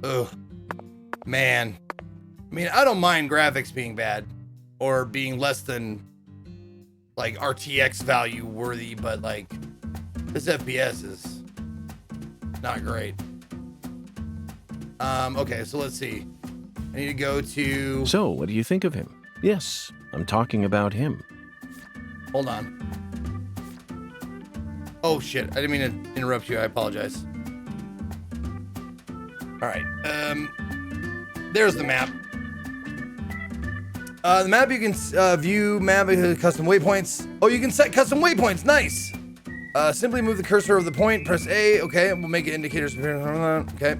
Ugh. Man. I mean, I don't mind graphics being bad or being less than like RTX value worthy, but like this FPS is not great. Okay, so let's see. I need to go to... So, what do you think of him? Yes, I'm talking about him. Hold on. Oh shit, I didn't mean to interrupt you, I apologize. Alright, there's the map. The map, you can view map custom waypoints. Oh, you can set custom waypoints, nice! Simply move the cursor over the point, press A, okay, we'll make it indicators. Okay.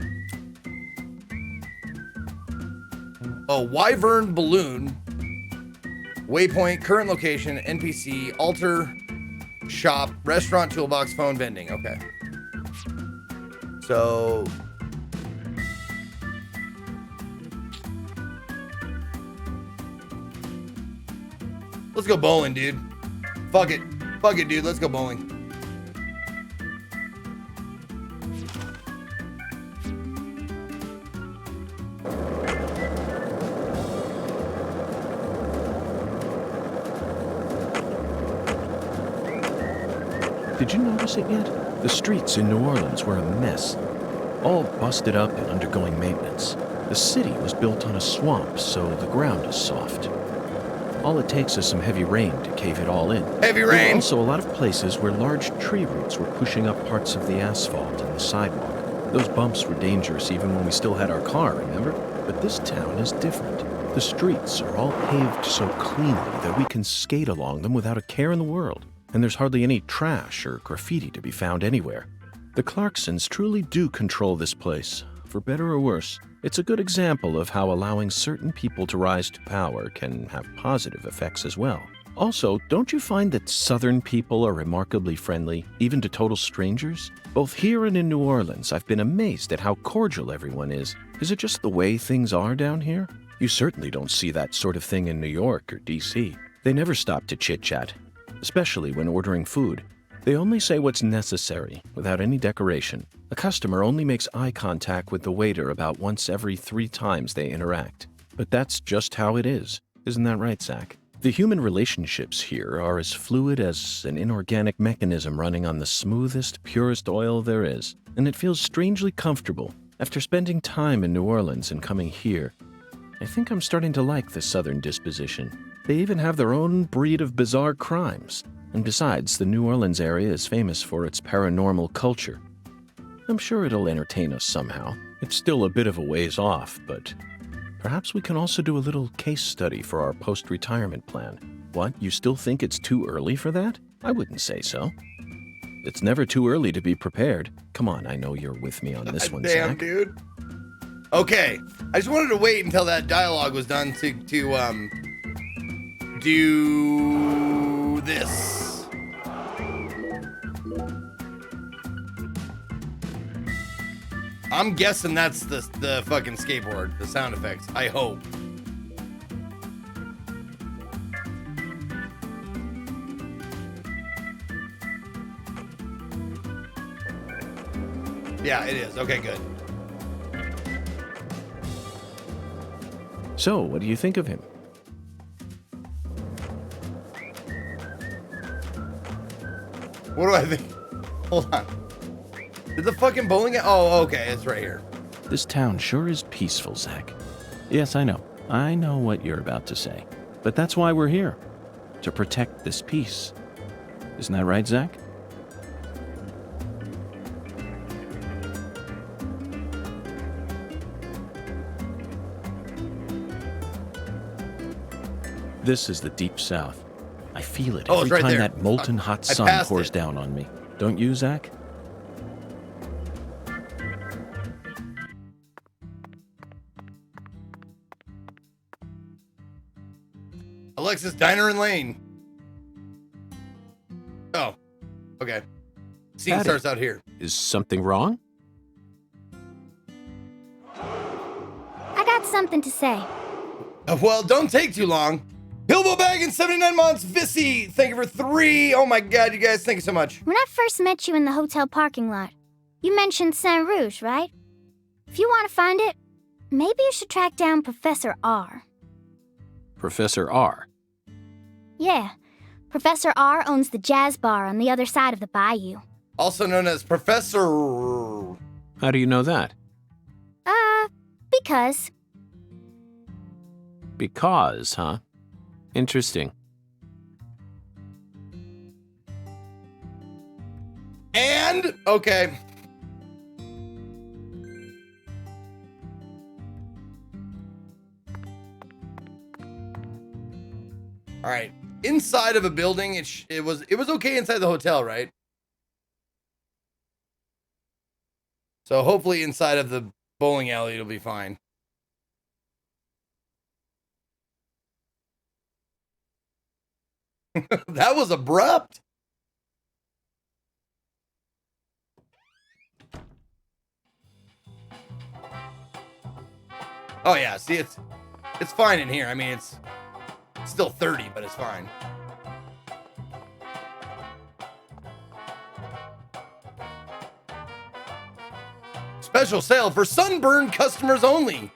Oh, Wyvern Balloon. Waypoint, current location, NPC, altar, shop, restaurant, toolbox, phone, vending. Okay. So... let's go bowling, dude. Fuck it. Fuck it, dude. Let's go bowling. Did you notice it yet? The streets in New Orleans were a mess. All busted up and undergoing maintenance. The city was built on a swamp, so the ground is soft. All it takes is some heavy rain to cave it all in. Heavy rain! There were also a lot of places where large tree roots were pushing up parts of the asphalt and the sidewalk. Those bumps were dangerous even when we still had our car, remember? But this town is different. The streets are all paved so cleanly that we can skate along them without a care in the world. And there's hardly any trash or graffiti to be found anywhere. The Clarksons truly do control this place, for better or worse. It's a good example of how allowing certain people to rise to power can have positive effects as well. Also, don't you find that Southern people are remarkably friendly, even to total strangers? Both here and in New Orleans, I've been amazed at how cordial everyone is. Is it just the way things are down here? You certainly don't see that sort of thing in New York or D.C. They never stop to chit-chat, especially when ordering food. They only say what's necessary, without any decoration. A customer only makes eye contact with the waiter about once every 3 times they interact. But that's just how it is. Isn't that right, Zach? The human relationships here are as fluid as an inorganic mechanism running on the smoothest, purest oil there is. And it feels strangely comfortable. After spending time in New Orleans and coming here, I think I'm starting to like the Southern disposition. They even have their own breed of bizarre crimes. And besides, the New Orleans area is famous for its paranormal culture. I'm sure it'll entertain us somehow. It's still a bit of a ways off, but perhaps we can also do a little case study for our post-retirement plan. What, you still think it's too early for that? I wouldn't say so. It's never too early to be prepared. Come on, I know you're with me on this one, Damn, Zach. dude. Okay, I just wanted to wait until that dialogue was done to do this. I'm guessing that's the fucking skateboard, the sound effects. I hope. Yeah, it is. Okay, good. So, what do you think of him? What do I think? Hold on. Did the fucking bowling... oh, okay. It's right here. This town sure is peaceful, Zach. Yes, I know. I know what you're about to say. But that's why we're here. To protect this peace. Isn't that right, Zach? This is the Deep South. I feel it Oh, every it's right time there. that molten hot I sun passed pours it. down on me. Don't you, Zach? Alexis Diner and Lane. Oh, okay. Scene Howdy. starts out here. Is something wrong? I got something to say. Well, don't take too long. Bilbo Baggins, 79 months. Vissy, thank you for 3. Oh my God, you guys, thank you so much. When I first met you in the hotel parking lot, you mentioned Saint Rouge, right? If you want to find it, maybe you should track down Professor R. Professor R. Yeah, Professor R owns the jazz bar on the other side of the bayou. Also known as Professor... How do you know that? Because. Because, huh? Interesting. And, okay. All right. Inside of a building, it was okay inside the hotel, right? So hopefully inside of the bowling alley, it'll be fine. That was abrupt. Oh yeah, see, it's fine in here. I mean, it's still 30, but it's fine. Special sale for sunburned customers only.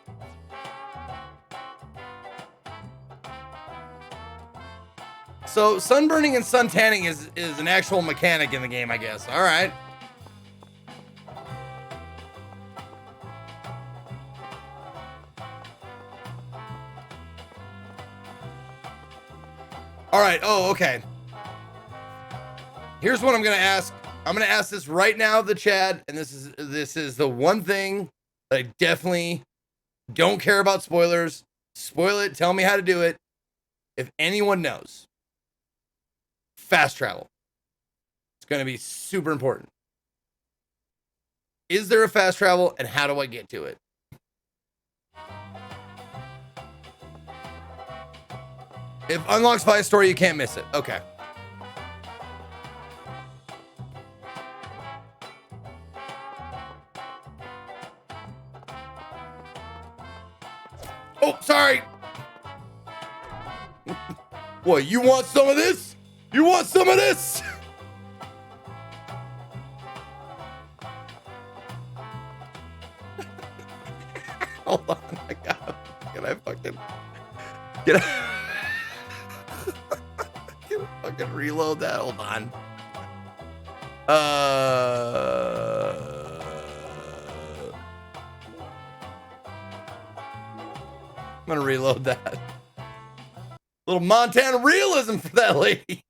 So sunburning and suntanning is an actual mechanic in the game, I guess. All right. All right. Oh, okay. Here's what I'm going to ask. I'm going to ask this right now, the chat, and this is the one thing that I definitely don't care about spoilers. Spoil it. Tell me how to do it. If anyone knows. Fast travel. It's going to be super important. Is there a fast travel, and how do I get to it? If unlocks by a story, you can't miss it. Okay. Oh, sorry. What, you want some of this? You want some of this? Hold on. Can I fucking fucking reload that? Hold on. I'm gonna reload that. Little Montana realism for that lady.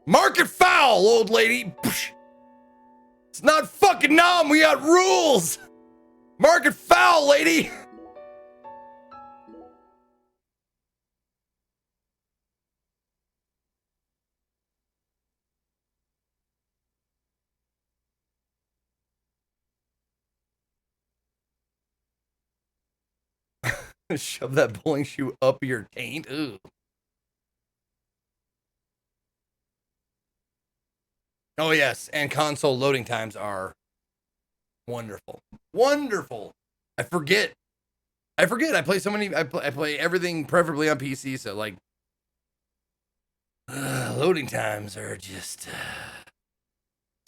Market foul, old lady. It's not fucking Nom. We got rules. Market foul, lady. Shove that bowling shoe up your taint. Ooh. Oh yes, and console loading times are wonderful. Wonderful. I forget. I play so many. I play everything preferably on PC. So like, loading times are just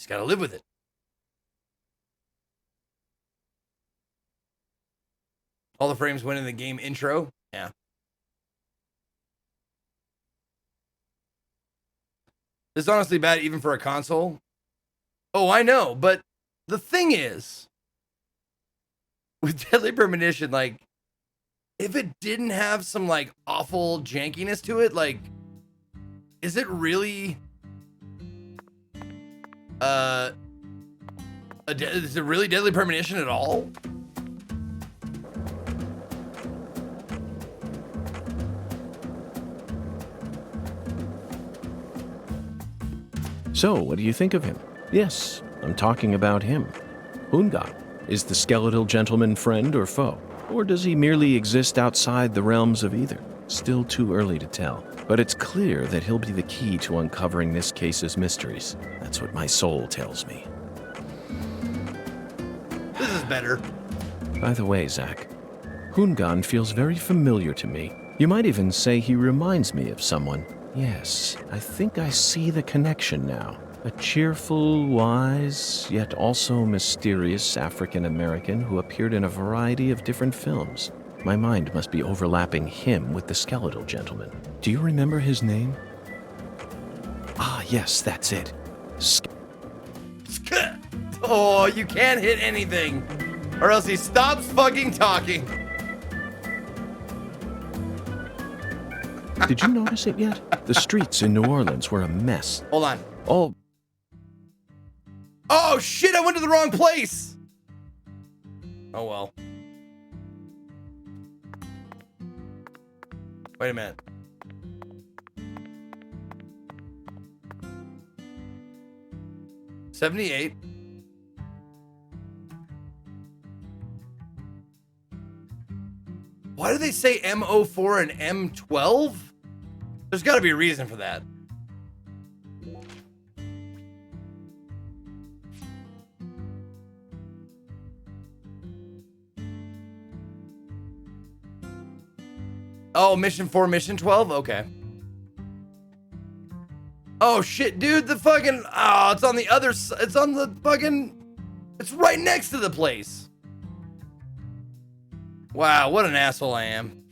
gotta live with it. All the frames went in the game intro. Yeah. This is honestly bad even for a console. Oh, I know. But the thing is, with Deadly Premonition, like, if it didn't have some, like, awful jankiness to it, like, is it really... is it really Deadly Premonition at all? So, what do you think of him? Yes, I'm talking about him. Hunga. Is the skeletal gentleman friend or foe? Or does he merely exist outside the realms of either? Still too early to tell. But it's clear that he'll be the key to uncovering this case's mysteries. That's what my soul tells me. This is better. By the way, Zach, Hungan feels very familiar to me. You might even say he reminds me of someone. Yes, I think I see the connection now. A cheerful, wise, yet also mysterious African American who appeared in a variety of different films. My mind must be overlapping him with the skeletal gentleman. Do you remember his name? Ah, yes, that's it. Oh, you can't hit anything, or else he stops fucking talking. Did you notice it yet? The streets in New Orleans were a mess. Hold on. All Oh shit, I went to the wrong place. Oh well. Wait a minute. $78. Why do they say M04 and M12? There's got to be a reason for that. Oh, mission 4, mission 12? Okay. Oh shit, dude, the fucking, oh, it's on the other side. It's on the fucking, it's right next to the place. Wow, what an asshole I am.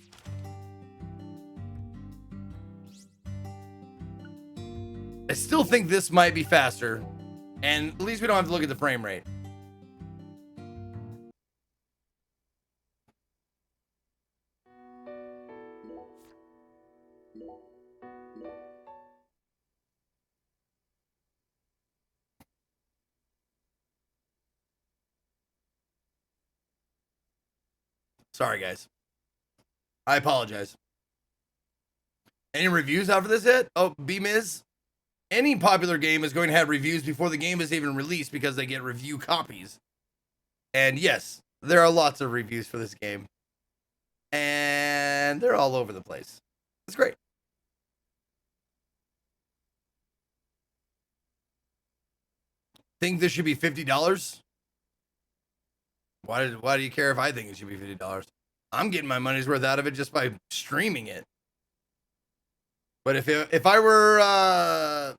I still think this might be faster, and at least we don't have to look at the frame rate. Sorry, guys. I apologize. Any reviews out for this yet? Oh, B-Miz? Any popular game is going to have reviews before the game is even released because they get review copies. And yes, there are lots of reviews for this game. And they're all over the place. It's great. Think this should be $50? Why do you care if I think it should be $50? I'm getting my money's worth out of it just by streaming it. But if I were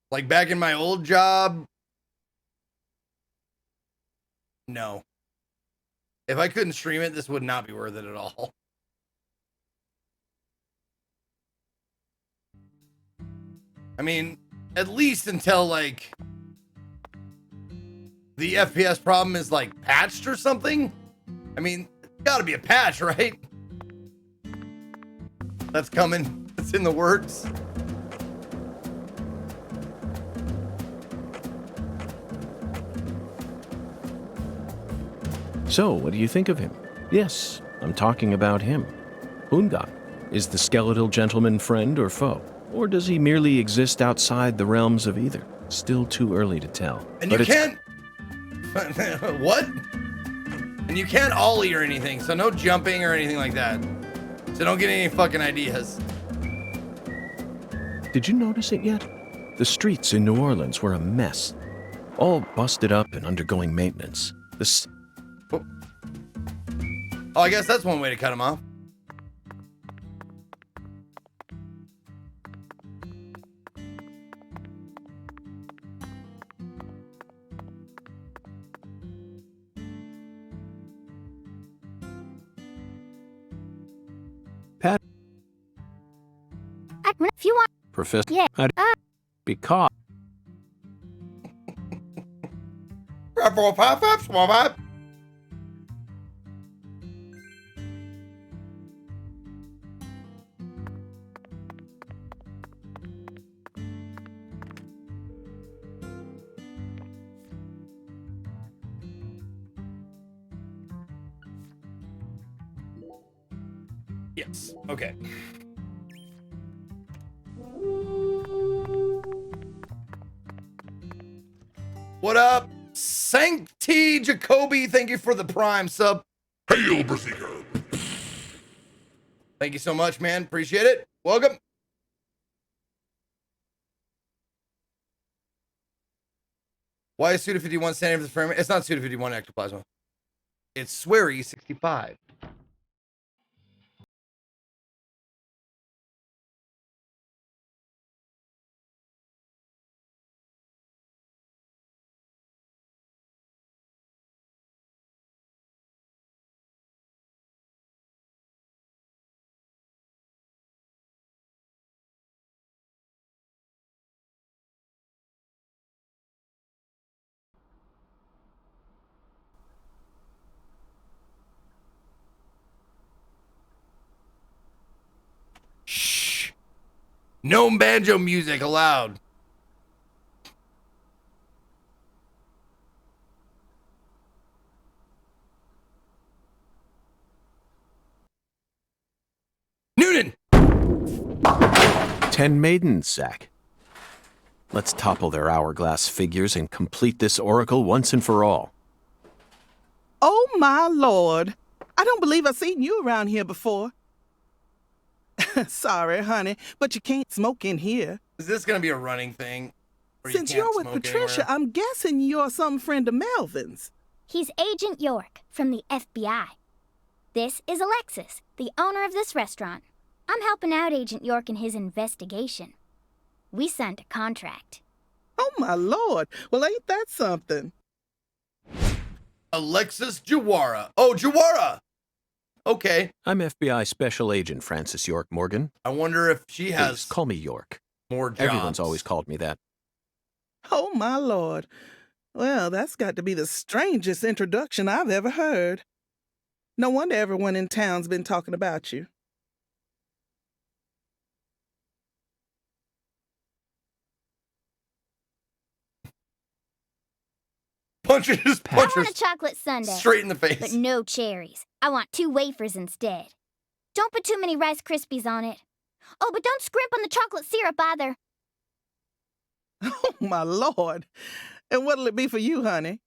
like back in my old job, no. If I couldn't stream it, this would not be worth it at all. I mean, at least until like the FPS problem is like patched or something. I mean, gotta be a patch, right? That's coming. It's in the works. So, what do you think of him? Yes, I'm talking about him. Unga. Is the skeletal gentleman friend or foe? Or does he merely exist outside the realms of either? Still too early to tell. And you can't... What? And you can't ollie or anything, so no jumping or anything like that. So don't get any fucking ideas. Did you notice it yet? The streets in New Orleans were a mess. All busted up and undergoing maintenance. Oh, I guess that's one way to cut him off. Pat. If you want. Professor. Yeah. Because. Yes. Okay. What up? Sancti Jacoby, thank you for the Prime sub. Hail, Berserker! Thank you so much, man. Appreciate it. Welcome. Why is Suda 51 standing for the frame? It's not Suda 51 ectoplasma. It's Swery 65. No banjo music allowed. Noonan! 10 maidens, Zach. Let's topple their hourglass figures and complete this oracle once and for all. Oh, my Lord. I don't believe I've seen you around here before. Sorry, honey, but you can't smoke in here. Is this going to be a running thing? Since you're with Patricia, I'm guessing you're some friend of Melvin's. He's Agent York from the FBI. This is Alexis, the owner of this restaurant. I'm helping out Agent York in his investigation. We signed a contract. Oh, my Lord. Well, ain't that something? Alexis Jawara. Oh, Jawara! Okay. I'm FBI Special Agent Francis York Morgan. I wonder if she has Please call me York. more jobs. Everyone's always called me that. Oh, my Lord. Well, that's got to be the strangest introduction I've ever heard. No wonder everyone in town's been talking about you. Punches. I want a chocolate sundae. Straight in the face. But no cherries. I want 2 wafers instead. Don't put too many Rice Krispies on it. Oh, but don't scrimp on the chocolate syrup either. Oh, my Lord. And what'll it be for you, honey?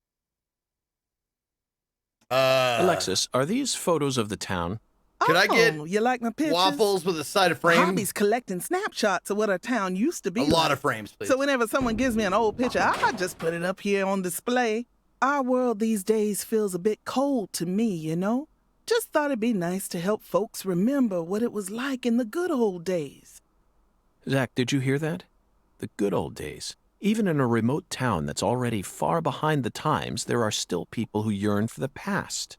Alexis, are these photos of the town? Could I get you like my pictures? waffles with a side of frame? Hobby's collecting snapshots of what our town used to be. A lot of frames, please. So whenever someone gives me an old picture, I just put it up here on display. Our world these days feels a bit cold to me, you know? Just thought it'd be nice to help folks remember what it was like in the good old days. Zach, did you hear that? The good old days. Even in a remote town that's already far behind the times, there are still people who yearn for the past.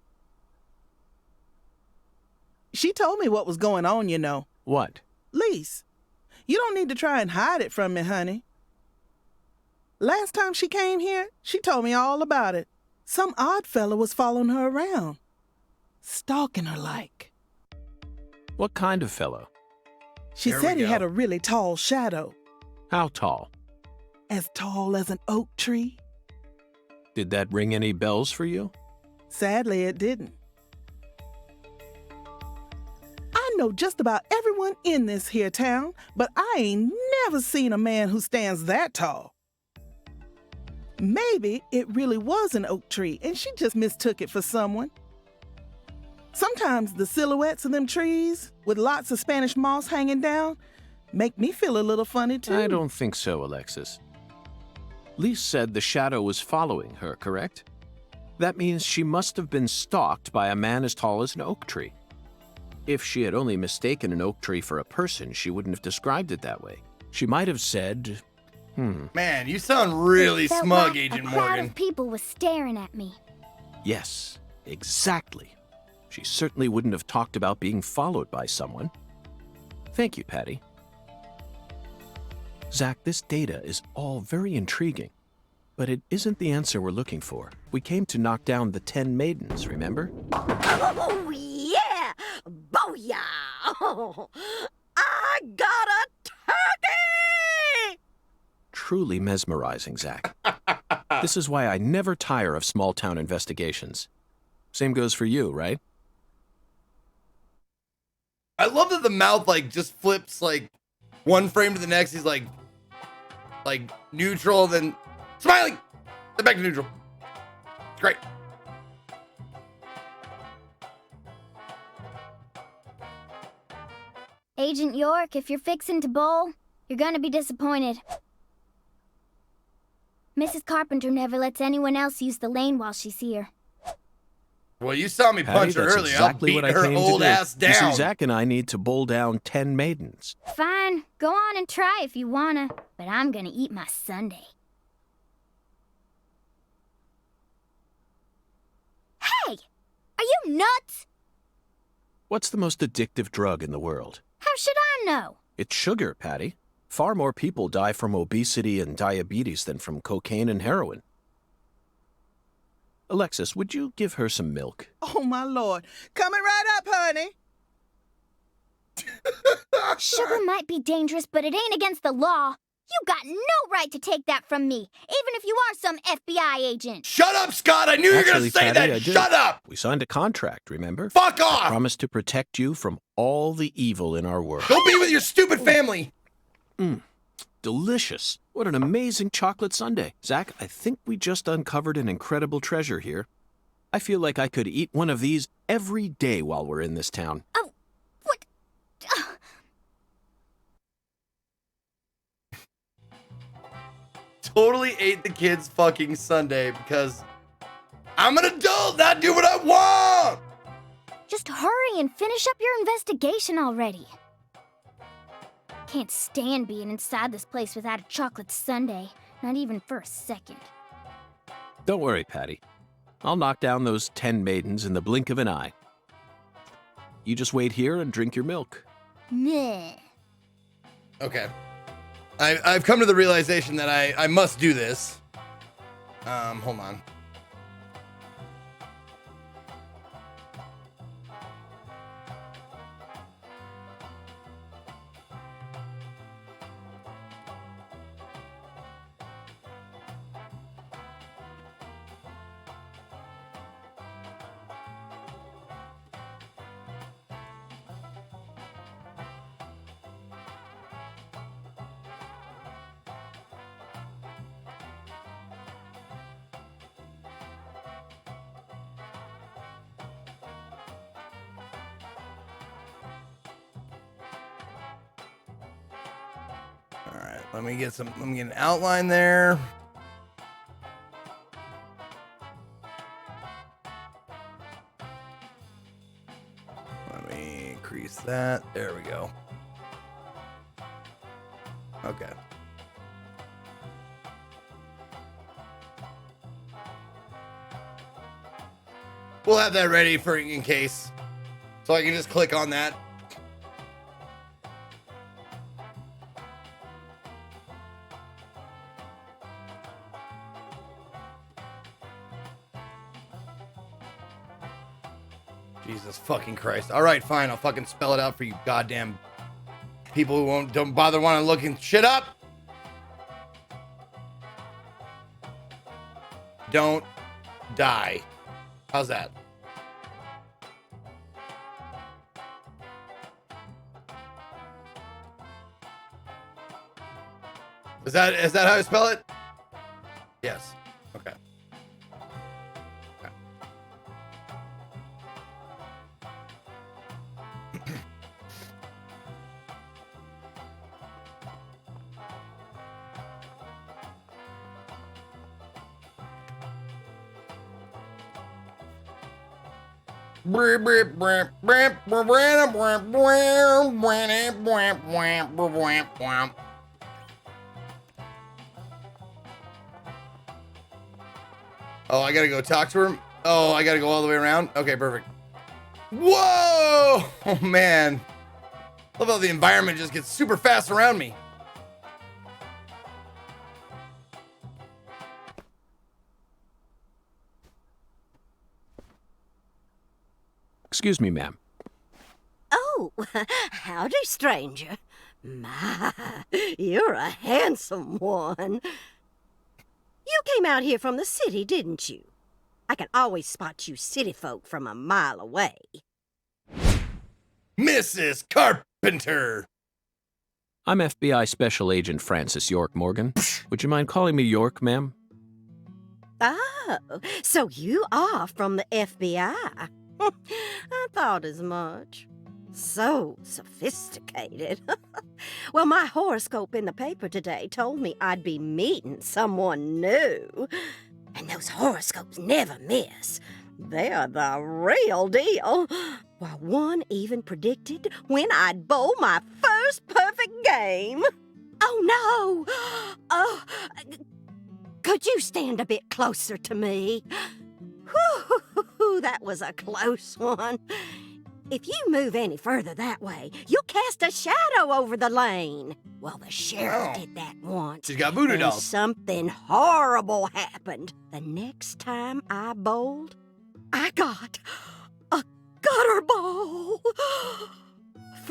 She told me what was going on, you know. What? Lise, you don't need to try and hide it from me, honey. Last time she came here, she told me all about it. Some odd fella was following her around. Stalking her like. What kind of fellow? She There said we he had go. a really tall shadow. How tall? As tall as an oak tree. Did that ring any bells for you? Sadly, it didn't. I know just about everyone in this here town, but I ain't never seen a man who stands that tall. Maybe it really was an oak tree and she just mistook it for someone. Sometimes the silhouettes of them trees, with lots of Spanish moss hanging down, make me feel a little funny too. I don't think so, Alexis. Lise said the shadow was following her, correct? That means she must have been stalked by a man as tall as an oak tree. If she had only mistaken an oak tree for a person, she wouldn't have described it that way. She might have said, Man, you sound really It felt smug, like Agent a crowd Morgan. of people was staring at me. yes, exactly. She certainly wouldn't have talked about being followed by someone. Thank you, Patty. Zach, this data is all very intriguing, but it isn't the answer we're looking for. We came to knock down the 10 maidens, remember? Oh, yeah! Booyah! Oh, I got a turkey! Truly mesmerizing, Zach. This is why I never tire of small-town investigations. Same goes for you, right? I love that the mouth like just flips like one frame to the next. He's like neutral, then smiling, then back to neutral. Great. Agent York, if you're fixing to bowl, you're gonna be disappointed. Mrs. Carpenter never lets anyone else use the lane while she's here. Well, you saw me Patty, punch her that's earlier. exactly I'll what beat I her came old to do. ass You down. see, Zach and I need to bowl down 10 maidens. Fine, go on and try if you wanna, but I'm gonna eat my sundae. Hey! Are you nuts? What's the most addictive drug in the world? How should I know? It's sugar, Patty. Far more people die from obesity and diabetes than from cocaine and heroin. Alexis, would you give her some milk? Oh, my Lord. Coming right up, honey. Sugar might be dangerous, but it ain't against the law. You got no right to take that from me, even if you are some FBI agent. Shut up, Scott! I knew you were gonna Actually, say Fatty, I that! did. Shut up! We signed a contract, remember? Fuck I off! promised to protect you from all the evil in our world. Go be with your stupid family! Delicious. What an amazing chocolate sundae. Zach, I think we just uncovered an incredible treasure here. I feel like I could eat one of these every day while we're in this town. Oh, what? Totally ate the kid's fucking sundae because I'm an adult, not do what I want! Just hurry and finish up your investigation already. Can't stand being inside this place without a chocolate sundae, not even for a second. Don't worry, Patty. I'll knock down those 10 maidens in the blink of an eye. You just wait here and drink your milk. Meh. Okay. I've come to the realization that I must do this. Hold on. All right, let me get an outline there. Let me increase that. There we go. Okay. We'll have that ready for in case. So I can just click on that. Jesus fucking Christ. All right, fine. I'll fucking spell it out for you goddamn people who don't bother wanting to look shit up. Don't die. How's that? Is that how I spell it? Yes. Okay. Oh, I gotta go talk to her? Oh, I gotta go all the way around? Okay, perfect. Whoa! Oh, man. Love how the environment just gets super fast around me. Excuse me, ma'am. Oh, howdy, stranger. My, you're a handsome one. You came out here from the city, didn't you? I can always spot you city folk from a mile away. Mrs. Carpenter! I'm FBI Special Agent Francis York Morgan. Would you mind calling me York, ma'am? Oh, so you are from the FBI. I thought as much. So sophisticated. Well, my horoscope in the paper today told me I'd be meeting someone new. And those horoscopes never miss. They're the real deal. Well, one even predicted when I'd bowl my first perfect game. Oh, no! Oh, could you stand a bit closer to me? Whew, that was a close one. If you move any further that way, you'll cast a shadow over the lane. Well, the sheriff did that once. She's got voodoo and dolls. something horrible happened. The next time I bowled, I got a gutter ball.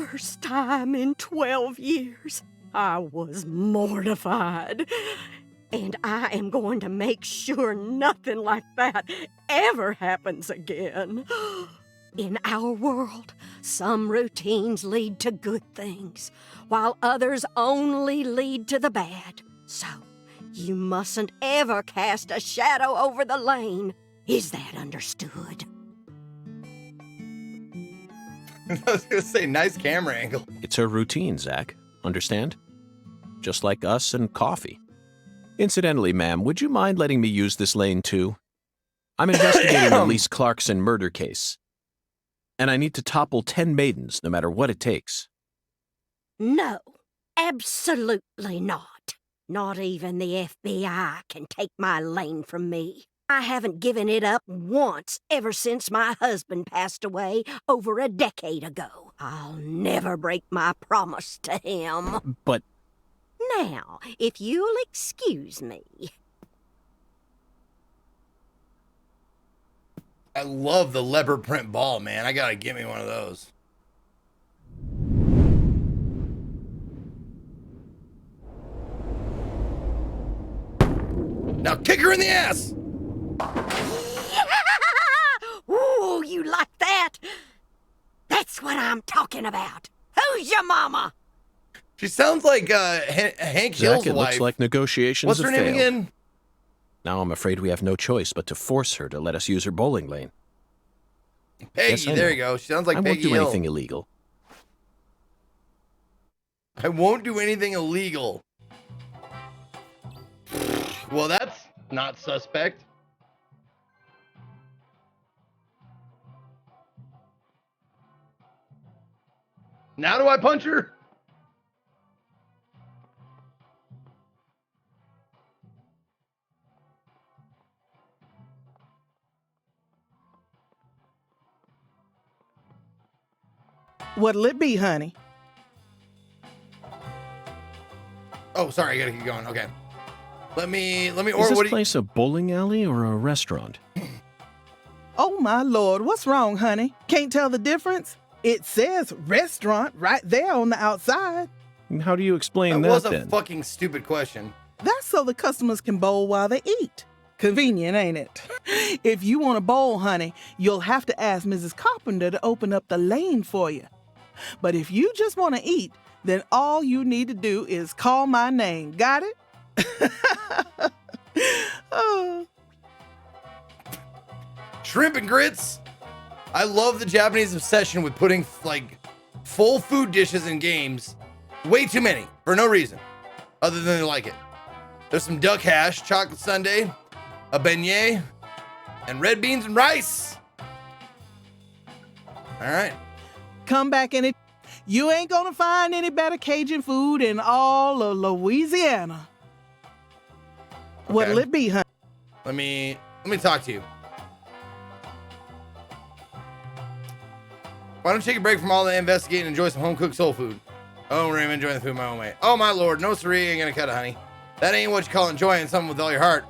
first time in 12 years. I was mortified. And I am going to make sure nothing like that ever happens again. In our world, some routines lead to good things, while others only lead to the bad. So, you mustn't ever cast a shadow over the lane. Is that understood? I was gonna say, nice camera angle. It's her routine, Zach. Understand? Just like us and coffee. Incidentally, ma'am, would you mind letting me use this lane too? I'm investigating the Lise Clarkson murder case. And I need to topple 10 maidens, no matter what it takes. No, absolutely not. Not even the FBI can take my lane from me. I haven't given it up once ever since my husband passed away over a decade ago. I'll never break my promise to him. But Now, if you'll excuse me. I love the leopard print ball, man. I gotta get me one of those. Now kick her in the ass! Ooh, you like that? That's what I'm talking about. Who's your mama? She sounds like Hank Hill's Zach, it wife. looks like negotiations What's her have name failed. again? Now I'm afraid we have no choice but to force her to let us use her bowling lane. Peggy, Yes, I there know. you go. She sounds like I Peggy won't do Hill. anything illegal. I won't do anything illegal. Well, that's not suspect. Now do I punch her? What'll it be, honey? Oh, sorry, I gotta keep going. Okay. Let me Is order. this What do you? place a bowling alley or a restaurant? Oh, my Lord, what's wrong, honey? Can't tell the difference? It says restaurant right there on the outside. And how do you explain That was a then? fucking stupid question. That's so the customers can bowl while they eat. Convenient, ain't it? If you want to bowl, honey, you'll have to ask Mrs. Carpenter to open up the lane for you. But if you just want to eat, then all you need to do is call my name. Got it? Oh. Shrimp and grits. I love the Japanese obsession with putting like full food dishes in games. Way too many for no reason other than they like it. There's some duck hash, chocolate sundae, a beignet, and red beans and rice. All right. Come back in it. You ain't gonna find any better Cajun food in all of Louisiana. What'll Okay. it be, honey? Let me talk to you. Why don't you take a break from all the investigating and enjoy some home-cooked soul food? Oh, Ram, enjoying the food my own way. Oh, my Lord, no siree, ain't gonna cut it, honey. That ain't what you call enjoying something with all your heart.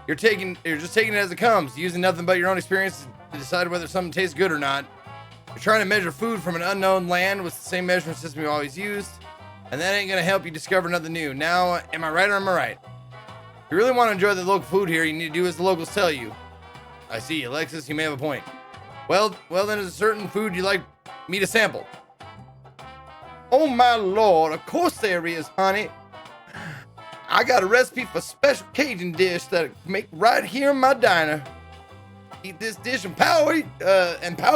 You're just taking it as it comes, using nothing but your own experience to decide whether something tastes good or not. You're trying to measure food from an unknown land with the same measurement system you always used, and that ain't gonna help you discover nothing new. Now, am I right or am I right? If you really want to enjoy the local food here, you need to do as the locals tell you. I see, Alexis, you may have a point. Well, then there's a certain food you'd like me to sample. Oh my Lord, of course there is, honey. I got a recipe for a special Cajun dish that I make right here in my diner. Eat this dish and power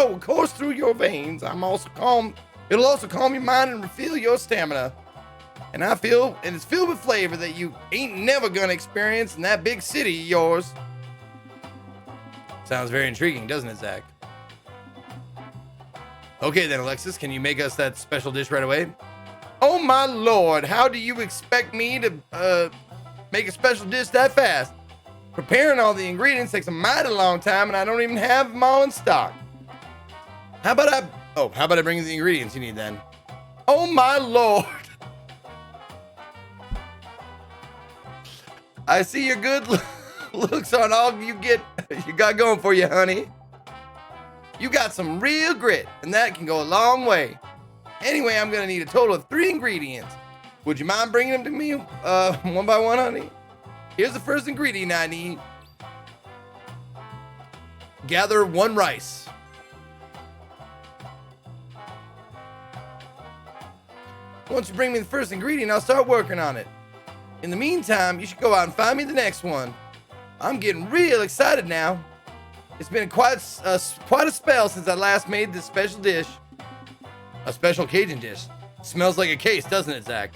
will course through your veins. It'll also calm your mind and refill your stamina. And it's filled with flavor that you ain't never gonna experience in that big city of yours. Sounds very intriguing, doesn't it, Zach? Okay then, Alexis, can you make us that special dish right away? Oh my Lord, how do you expect me to make a special dish that fast? Preparing all the ingredients takes a mighty long time, and I don't even have them all in stock. How about I bring you the ingredients you need then? Oh my Lord. I see your good looks on all you got going for you, honey. You got some real grit, and that can go a long way. Anyway, I'm gonna need a total of 3 ingredients. Would you mind bringing them to me one by one, honey? Here's the first ingredient I need. Gather 1 rice. Once you bring me the first ingredient, I'll start working on it. In the meantime, you should go out and find me the next one. I'm getting real excited now. It's been quite a spell since I last made this special dish. A special Cajun dish. Smells like a case, doesn't it, Zach?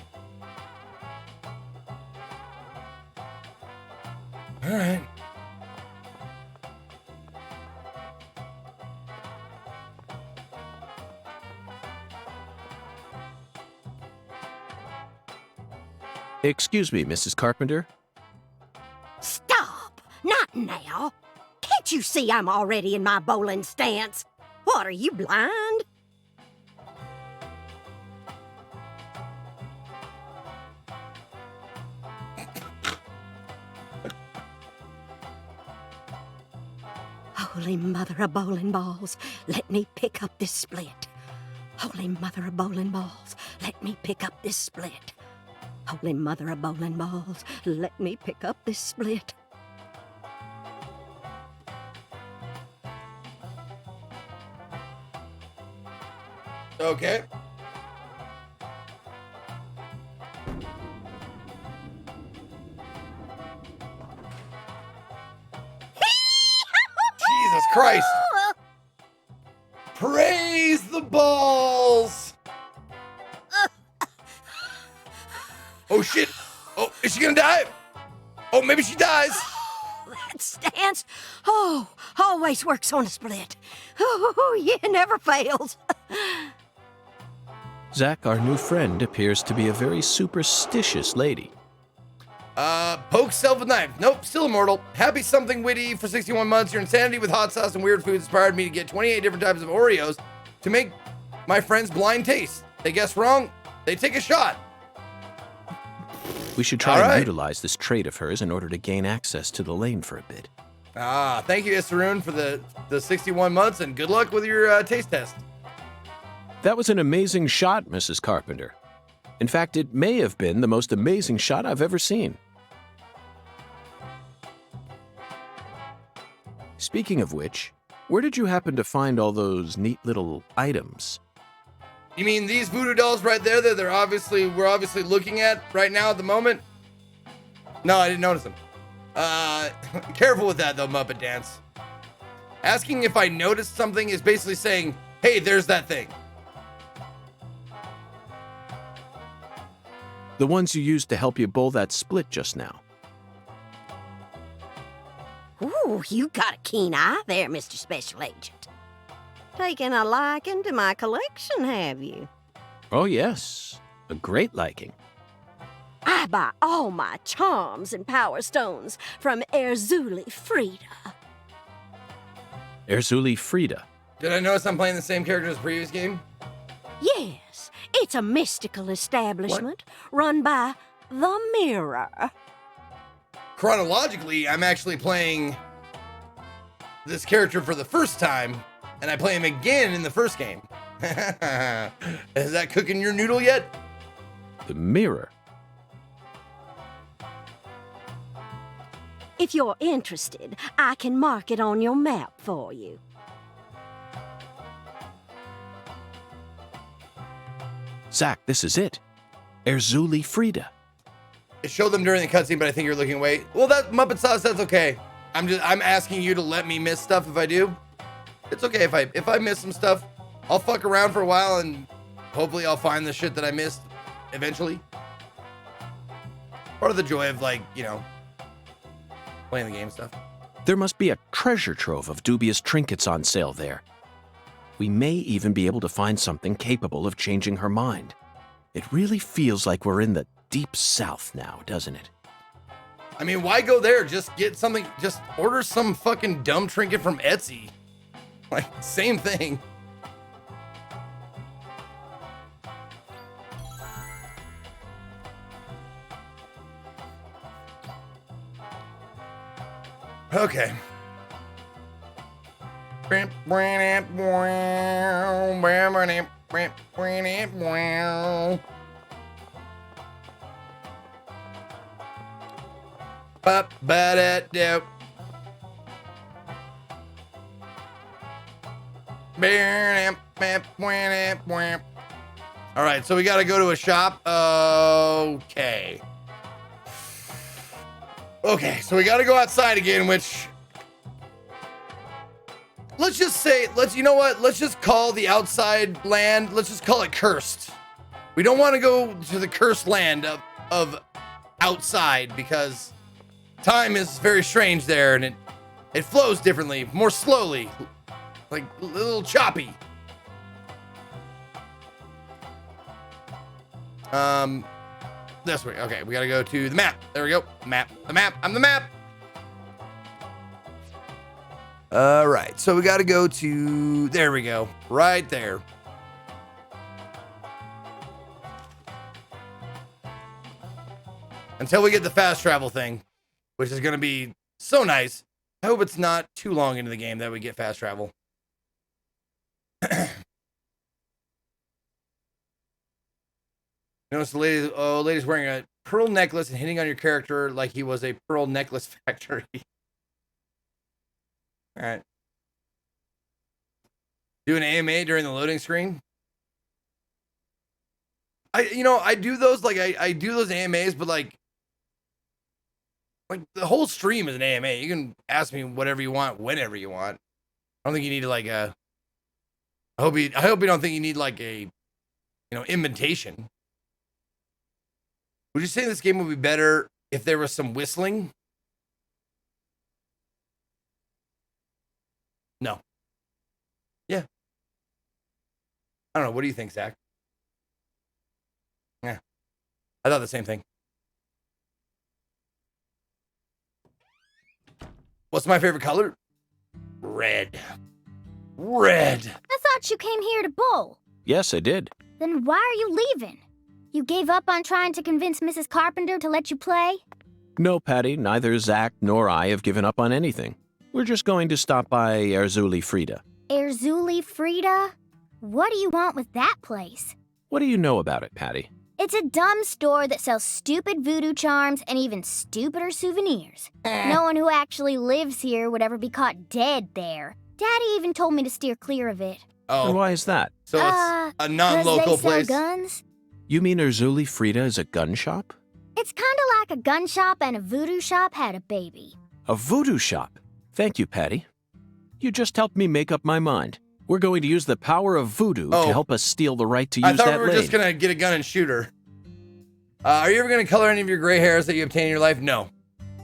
All right. Excuse me, Mrs. Carpenter. Stop! Not now! Can't you see I'm already in my bowling stance? What, are you blind? Holy mother of bowling balls, let me pick up this split. Holy mother of bowling balls, let me pick up this split. Holy mother of bowling balls, let me pick up this split. Okay. Jesus Christ. Praise the balls. Oh shit. Oh, is she gonna die? Oh, maybe she dies. That stance, always works on a split. Oh, yeah, never fails. Zach, our new friend, appears to be a very superstitious lady. Poke self with knife. Nope, still immortal. Happy something witty for 61 months. Your insanity with hot sauce and weird foods inspired me to get 28 different types of Oreos to make my friends blind taste. They guess wrong, they take a shot. We should try and utilize this trait of hers in order to gain access to the lane for a bit. Thank you, Isarun, for the 61 months, and good luck with your taste test. That was an amazing shot, Mrs. Carpenter. In fact, it may have been the most amazing shot I've ever seen. Speaking of which, where did you happen to find all those neat little items? You mean these voodoo dolls right there that we're obviously looking at right now at the moment? No, I didn't notice them. Careful with that though, Muppet Dance. Asking if I noticed something is basically saying, hey, there's that thing. The ones you used to help you bowl that split just now. Ooh, you got a keen eye there, Mr. Special Agent. Taking a liking to my collection, have you? Oh, yes. A great liking. I buy all my charms and power stones from Erzuli Frida. Erzuli Frida. Did I notice I'm playing the same character as the previous game? Yes, it's a mystical establishment run by the Mirror. Chronologically, I'm actually playing this character for the first time, and I play him again in the first game. Is that cooking your noodle yet? The Mirror. If you're interested, I can mark it on your map for you. Zach, this is it. Erzuli Frida. It showed them during the cutscene, but I think you're looking away. Well, that Muppet sauce, that's okay. I'm asking you to let me miss stuff if I do. It's okay if I miss some stuff. I'll fuck around for a while and hopefully I'll find the shit that I missed eventually. Part of the joy of, like, you know, playing the game stuff. There must be a treasure trove of dubious trinkets on sale there. We may even be able to find something capable of changing her mind. It really feels like we're in the deep south now, doesn't it? I mean, why go there? Just get something, just order some fucking dumb trinket from Etsy. Like, same thing. Okay. All right, so we got to go to a shop. Okay. Okay, so we got to go outside again, which let's just say, you know what? Let's just call the outside land, let's just call it cursed. We don't want to go to the cursed land of outside because time is very strange there and it flows differently, more slowly, like a little choppy. This way. Okay, we gotta go to the map. There we go. Map. The map. I'm the map. All right, so we gotta go to, there we go. Right there. Until we get the fast travel thing, which is gonna be so nice. I hope it's not too long into the game that we get fast travel. Notice the lady's wearing a pearl necklace and hitting on your character like he was a pearl necklace factory. All right. Do an AMA during the loading screen. I do those, like, I do those AMAs, but like the whole stream is an AMA. You can ask me whatever you want, whenever you want. I don't think you need like I hope you don't think you need like a, invitation. Would you say this game would be better if there was some whistling? No. Yeah. I don't know. What do you think, Zach? Yeah. I thought the same thing. What's my favorite color? Red. Red. I thought you came here to bowl. Yes, I did. Then why are you leaving? You gave up on trying to convince Mrs. Carpenter to let you play? No, Patty, neither Zach nor I have given up on anything. We're just going to stop by Erzuli Frida. Erzuli Frida? What do you want with that place? What do you know about it, Patty? It's a dumb store that sells stupid voodoo charms and even stupider souvenirs. No one who actually lives here would ever be caught dead there. Daddy even told me to steer clear of it. Oh. And why is that? So it's a non-local place? They sell guns? You mean Erzuli Frida is a gun shop? It's kind of like a gun shop and a voodoo shop had a baby. A voodoo shop? Thank you, Patty. You just helped me make up my mind. We're going to use the power of voodoo to help us steal the right to use that lane. I thought we were just going to get a gun and shoot her. Are you ever going to color any of your gray hairs that you obtain in your life? No.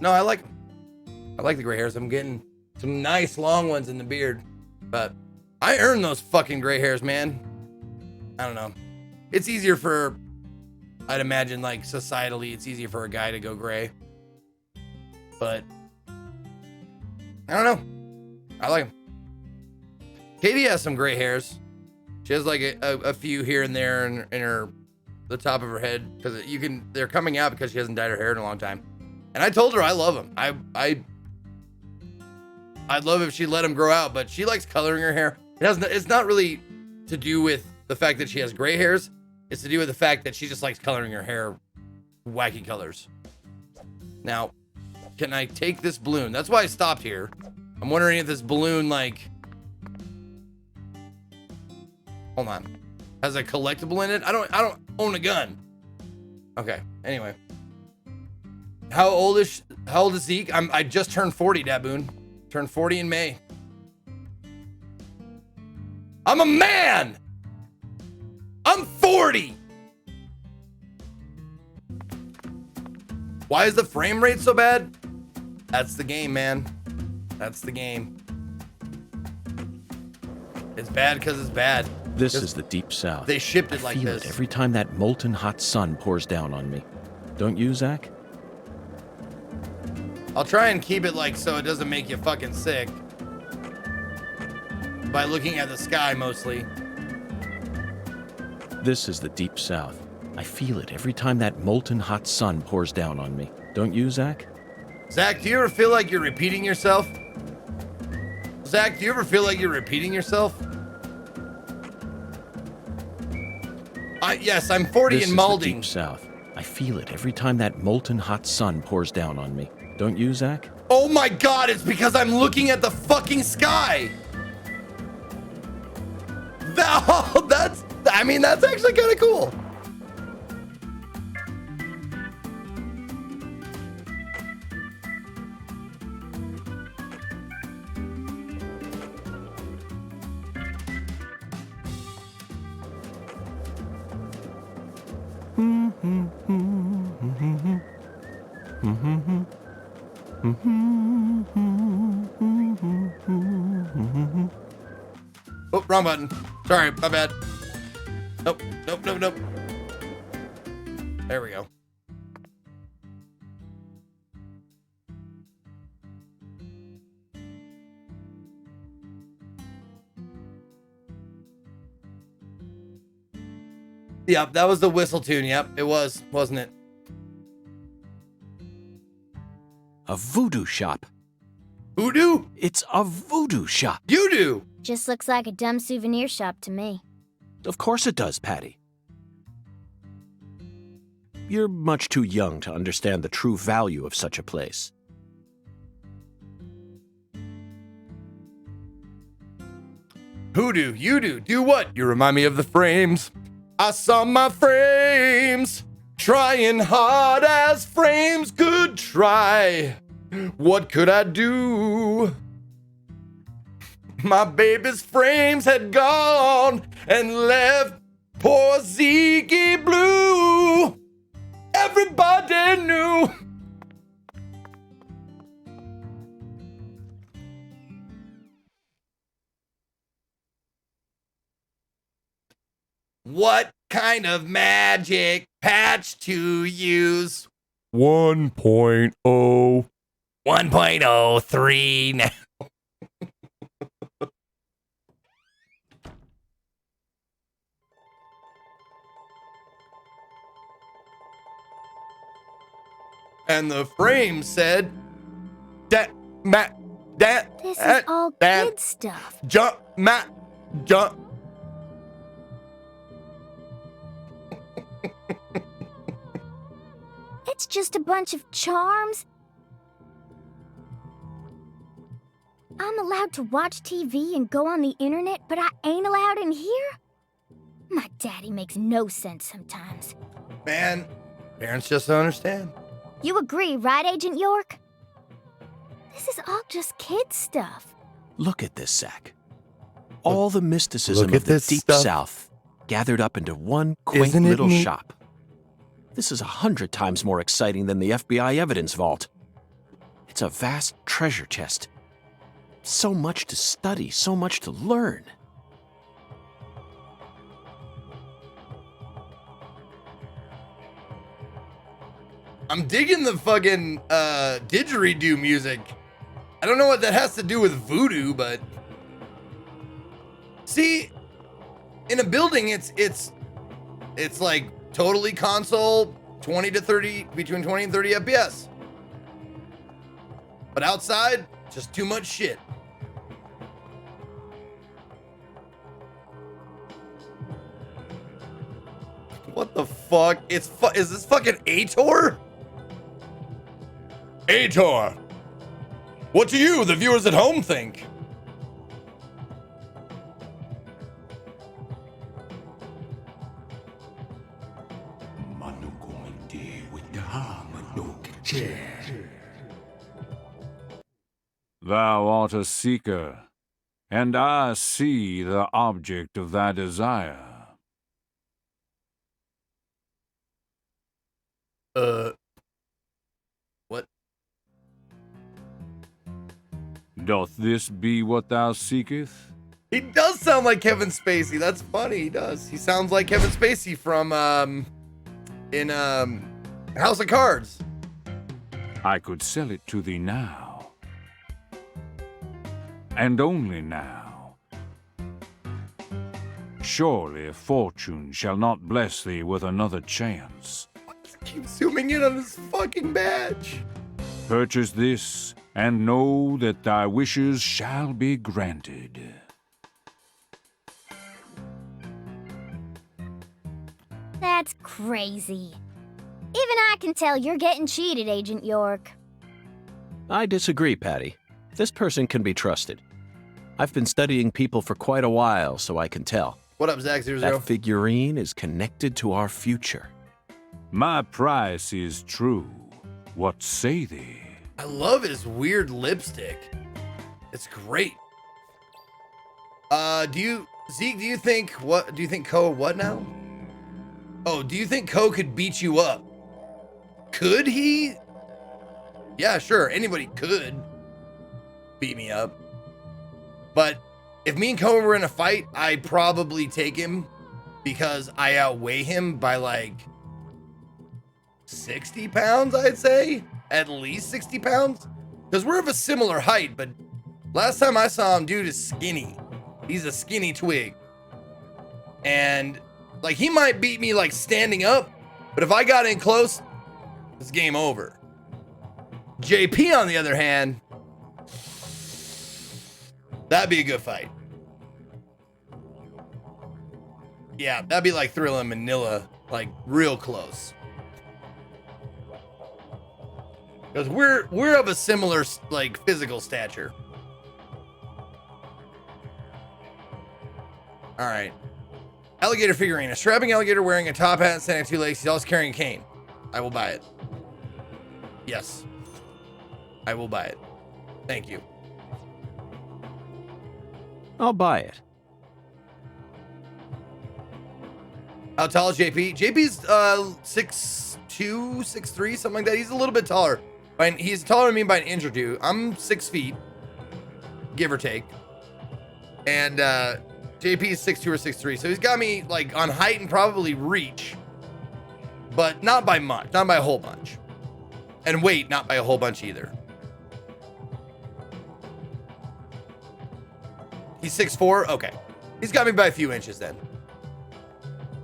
No, I like them. I like the gray hairs. I'm getting some nice long ones in the beard. But I earned those fucking gray hairs, man. I don't know. It's easier for, I'd imagine, like, societally, it's easier for a guy to go gray. But I don't know. I like them. Katie has some gray hairs. She has like a few here and there in her the top of her head because they're coming out because she hasn't dyed her hair in a long time. And I told her I love them. I'd love if she let them grow out, but she likes coloring her hair. It's not really to do with the fact that she has gray hairs. It's to do with the fact that she just likes coloring her hair wacky colors. Now, can I take this balloon? That's why I stopped here. I'm wondering if this balloon, like, hold on, has a collectible in it. I don't own a gun. Okay. Anyway, how old is Zeke? I just turned 40, Daboon. Turned 40 in May. I'm a man. I'm 40. Why is the frame rate so bad? That's the game, man. That's the game. It's bad because it's bad. This is the Deep South. They shipped it like I feel this. it every time that molten hot sun pours down on me. Don't you, Zach? I'll try and keep it like so it doesn't make you fucking sick. By looking at the sky mostly. This is the Deep South. I feel it every time that molten hot sun pours down on me. Don't you, Zach? Zach, do you ever feel like you're repeating yourself? Zach, do you ever feel like you're repeating yourself? Yes, I'm 40 This and is molding. the deep south. I feel it every time that molten hot sun pours down on me. Don't you, Zach? Oh my god, it's because I'm looking at the fucking sky. That's actually kind of cool. Oh, wrong button. Sorry, my bad. Nope. There we go. Yep, that was the whistle tune. Yep, it was, wasn't it? A voodoo shop. Voodoo? It's a voodoo shop. You do. Just looks like a dumb souvenir shop to me. Of course it does, Patty. You're much too young to understand the true value of such a place. Hoodoo, you do what? You remind me of the frames. I saw my frames trying hard as frames could try. What could I do? My baby's frames had gone and left poor Zeke blue. Everybody knew. What kind of magic patch to use? 1.0. 1.03 now. And the frame said, This is all kid stuff. Jump. It's just a bunch of charms. I'm allowed to watch TV and go on the internet, but I ain't allowed in here? My daddy makes no sense sometimes. Man, parents just don't understand. You agree, right, Agent York? This is all just kid stuff. Look at this, Zach. All the mysticism look of at the this deep stuff. south gathered up into one quaint Isn't it little neat? shop. This is 100 times more exciting than the FBI evidence vault. It's a vast treasure chest. So much to study, so much to learn. I'm digging the fucking didgeridoo music. I don't know what that has to do with voodoo, but see, in a building, it's like totally console, 20 to 30, between 20 and 30 FPS. But outside, just too much shit. What the fuck? Is this fucking Ator? Ator! What do you, the viewers at home, think? Thou art a seeker, and I see the object of thy desire. What? Doth this be what thou seekest? He does sound like Kevin Spacey. That's funny. He does. He sounds like Kevin Spacey from House of Cards. I could sell it to thee now, and only now. Surely fortune shall not bless thee with another chance. Keep zooming in on his fucking badge. Purchase this, and know that thy wishes shall be granted. That's crazy. Even I can tell you're getting cheated, Agent York. I disagree, Patty. This person can be trusted. I've been studying people for quite a while, so I can tell. What up, Zach 00? That figurine is connected to our future. My price is true. What say thee? I love his weird lipstick. It's great. Zeke, do you think Ko what now? Oh, do you think Ko could beat you up? Could he? Yeah, sure. Anybody could beat me up. But if me and Ko were in a fight, I'd probably take him because I outweigh him by like 60 pounds, I'd say. At least 60 pounds. Because we're of a similar height, but last time I saw him, dude is skinny. He's a skinny twig. And like he might beat me like standing up, but if I got in close, it's game over. JP, on the other hand, that'd be a good fight. Yeah, that'd be like Thrilla and Manila, like real close. Because we're of a similar like physical stature. All right. Alligator figurine. A strapping alligator wearing a top hat and standing on two legs. He's always carrying a cane. I will buy it. Yes. I will buy it. Thank you. I'll buy it. How tall is JP? JP's 6'2", 6'3", something like that. He's a little bit taller. He's taller than me by an inch or two. I'm 6 feet, give or take. And JP is 6'2" or 6'3", so he's got me like on height and probably reach, but not by much, not by a whole bunch. And weight, not by a whole bunch either. He's 6'4", okay. He's got me by a few inches then.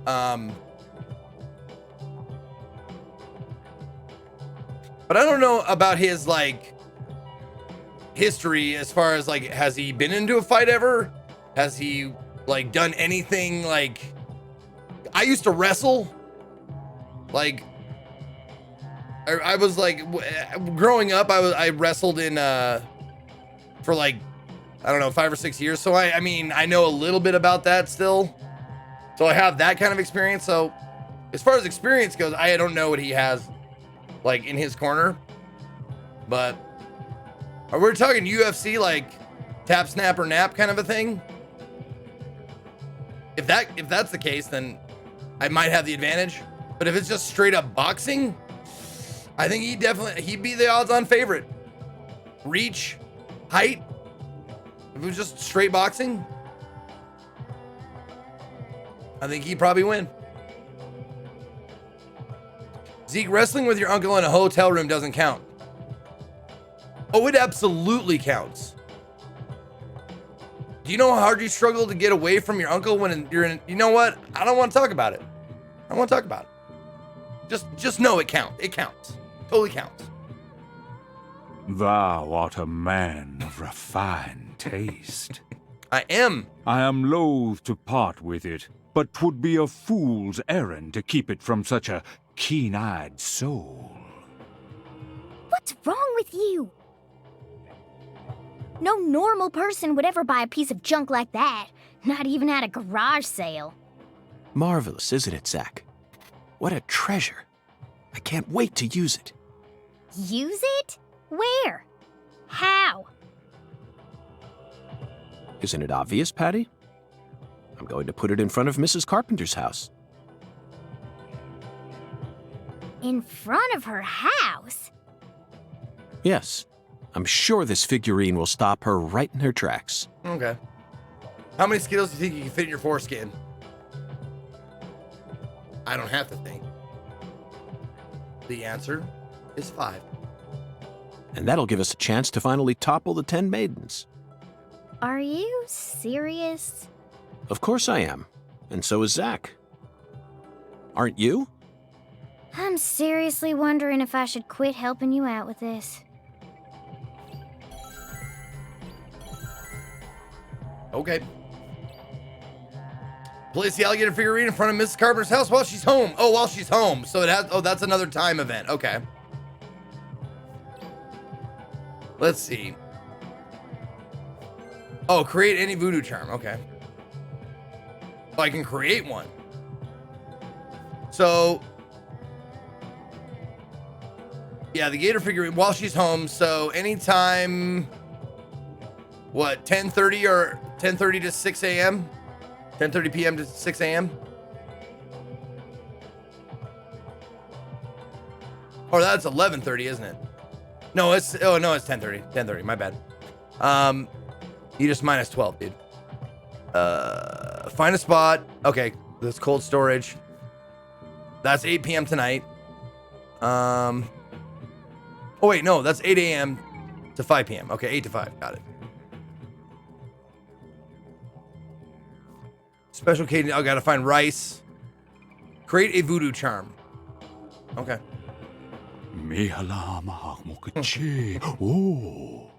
But I don't know about his like history as far as like, has he been into a fight ever? Has he like done anything like, I used to wrestle. Like I was like, growing up, I wrestled in, for like, I don't know, 5 or 6 years. So I mean, I know a little bit about that still. So I have that kind of experience. So as far as experience goes, I don't know what he has like in his corner, but we're talking UFC, like tap, snap, or nap kind of a thing. If that's the case, then I might have the advantage. But if it's just straight up boxing, I think he'd be the odds-on favorite. Reach, height. If it was just straight boxing, I think he'd probably win. Zeke, wrestling with your uncle in a hotel room doesn't count. Oh, it absolutely counts. Do you know how hard you struggle to get away from your uncle when you're in? You know what? I don't want to talk about it. I don't want to talk about it. Just know it counts. It counts. Totally counts. Thou art a man of refined taste. I am. I am loath to part with it, but 'twould be a fool's errand to keep it from such a keen-eyed soul. What's wrong with you? No normal person would ever buy a piece of junk like that, not even at a garage sale. Marvelous, isn't it, Zach? What a treasure. I can't wait to use it. Use it? Where? How? Isn't it obvious, Patty? I'm going to put it in front of Mrs. Carpenter's house. In front of her house? Yes. I'm sure this figurine will stop her right in her tracks. Okay. How many Skittles do you think you can fit in your foreskin? I don't have to think. The answer is 5. And that'll give us a chance to finally topple the 10 maidens. Are you serious? Of course I am. And so is Zach. Aren't you? I'm seriously wondering if I should quit helping you out with this. Okay. Place the alligator figurine in front of Mrs. Carpenter's house while she's home. Oh, while she's home. So it has, oh, that's another time event. Okay. Let's see. Oh, create any voodoo charm. Okay. Oh, I can create one. So, yeah, the gator figurine while she's home. So anytime, what, 10:30 or 10:30 to 6 a.m.? 10:30 p.m. to 6 a.m.? Or that's 11:30, isn't it? No, it's 10:30. 10:30, my bad. You just minus 12, dude. Find a spot. Okay, this cold storage. That's 8 p.m. tonight. Oh wait, no, that's 8 a.m. to 5 p.m. Okay, 8 to 5. Got it. Special cadence. I gotta find rice. Create a voodoo charm. Okay. Oh.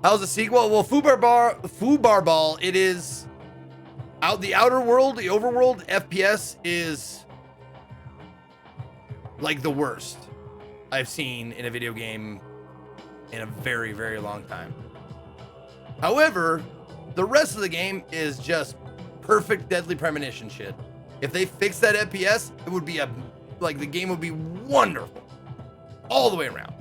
How's the sequel? Well, Fubar Ball. It is out the outer world. The overworld FPS is like the worst I've seen in a video game in a very, very long time. However, the rest of the game is just perfect Deadly Premonition shit. If they fix that FPS, it would be the game would be wonderful all the way around.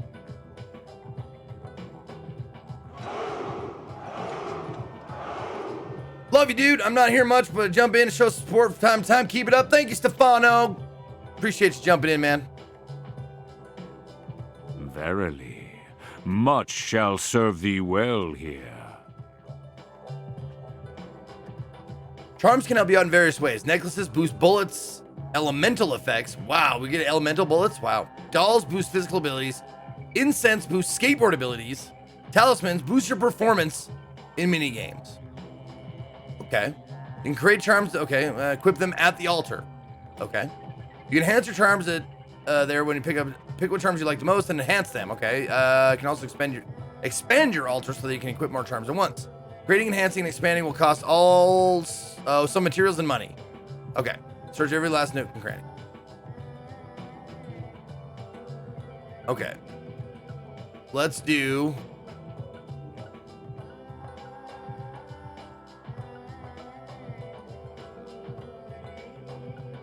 Love you, dude. I'm not here much, but jump in and show support from time to time. Keep it up. Thank you, Stefano. Appreciate you jumping in, man. Verily, much shall serve thee well here. Charms can help you out in various ways. Necklaces boost bullets, elemental effects. Wow, we get elemental bullets. Wow. Dolls boost physical abilities. Incense boosts skateboard abilities. Talismans boost your performance in mini games. Okay. You can create charms. Okay. Equip them at the altar. Okay. You can enhance your charms at there when you pick what charms you like the most and enhance them. Okay. You can also expand your altar so that you can equip more charms at once. Creating, enhancing, and expanding will cost some materials and money. Okay. Search every last nook and cranny. Okay. Let's do.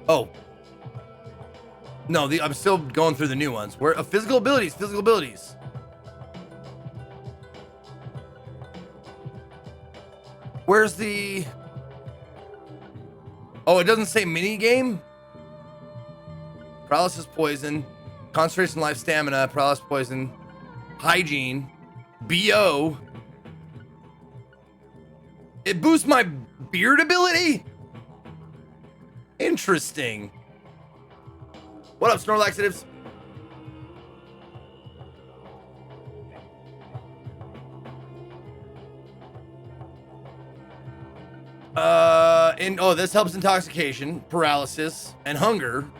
Oh. No, I'm still going through the new ones. Where physical abilities. Where's the... Oh, it doesn't say mini game? Paralysis, poison, concentration, life, stamina, paralysis, poison, hygiene, BO. It boosts my beard ability? Interesting. What up, snore laxatives? This helps intoxication, paralysis, and hunger.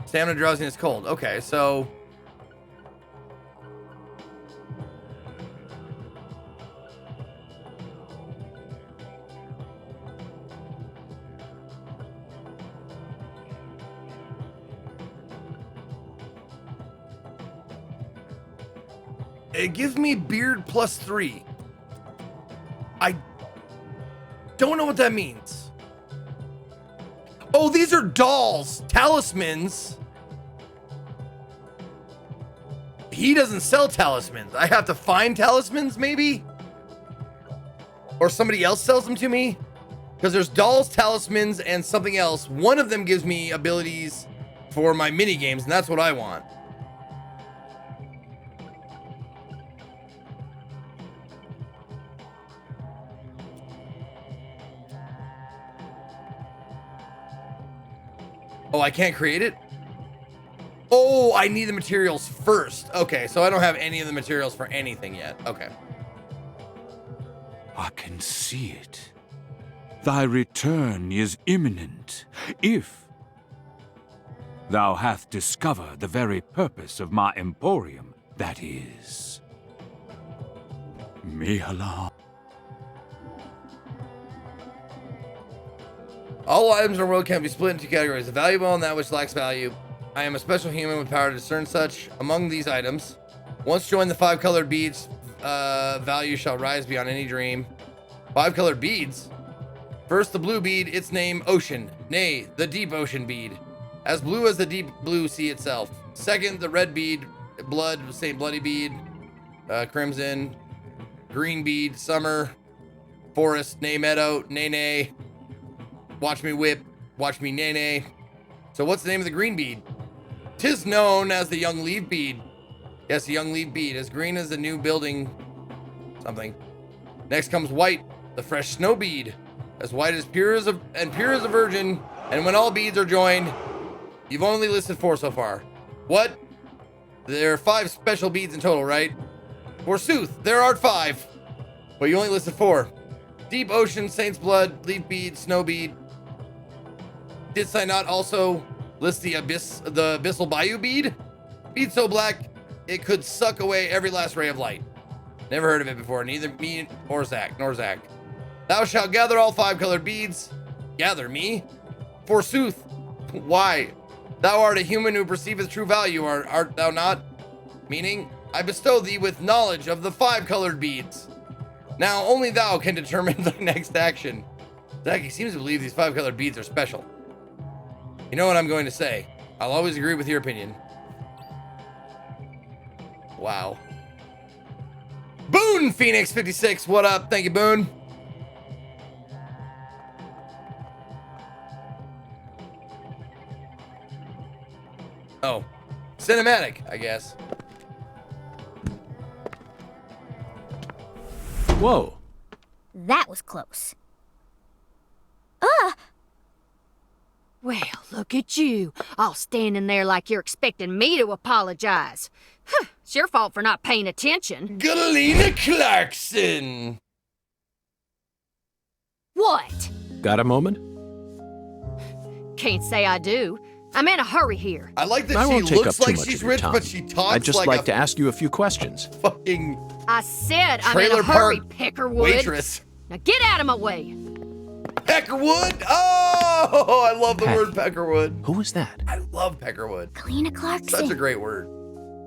Stamina, drowsiness, cold. Okay, so it gives me beard +3. I don't know what that means. Oh, these are dolls, talismans. He doesn't sell talismans. I have to find talismans, maybe? Or somebody else sells them to me? Because there's dolls, talismans, and something else. One of them gives me abilities for my mini games, and that's what I want. Oh, I can't create it? Oh, I need the materials first. Okay, so I don't have any of the materials for anything yet. Okay. I can see it. Thy return is imminent, if thou hath discovered the very purpose of my emporium, that is. Mihala. All items in the world can be split into two categories: the valuable and that which lacks value. I am a special human with power to discern such among these items. Once joined the 5 colored beads, value shall rise beyond any dream. 5 colored beads? First, the blue bead, its name, ocean. Nay, the deep ocean bead. As blue as the deep blue sea itself. Second, the red bead, blood, St. Bloody bead, crimson. Green bead, summer. Forest, nay, meadow, nay, nay. Watch me whip, watch me nay, nay. So what's the name of the green bead? 'Tis known as the young leaf bead. Yes, the young leaf bead, as green as the new building something. Next comes white, the fresh snow bead, as white as pure as a virgin. And when all beads are joined, you've only listed 4 so far. What? There are 5 special beads in total, right? Forsooth, there are 5, but you only listed 4. Deep ocean, saint's blood, leaf bead, snow bead. Didst I not also list the abyssal bayou bead? Bead so black it could suck away every last ray of light. Never heard of it before, neither me nor Zach. Thou shalt gather all 5 colored beads. Gather me? Forsooth, why? Thou art a human who perceiveth true value, art thou not? Meaning, I bestow thee with knowledge of the 5 colored beads. Now only thou can determine the next action. Zach, he seems to believe these 5 colored beads are special. You know what I'm going to say. I'll always agree with your opinion. Wow. Boone Phoenix 56, what up? Thank you, Boone. Oh, cinematic, I guess. Whoa. That was close. Well, look at you, all standing there like you're expecting me to apologize. Huh, it's your fault for not paying attention. Galena Clarkson. What? Got a moment? Can't say I do. I'm in a hurry here. I like that I she won't take up looks too like much she's of your rich, time. but she talks I'd just like like a to ask you a few questions. fucking I said I'm Trailer in a hurry, park Peckerwood. waitress. Now get out of my way. Peckerwood? Oh, I love the Patty. word Peckerwood. Who was that? I love Peckerwood. Galena Clarkson. Such a great word.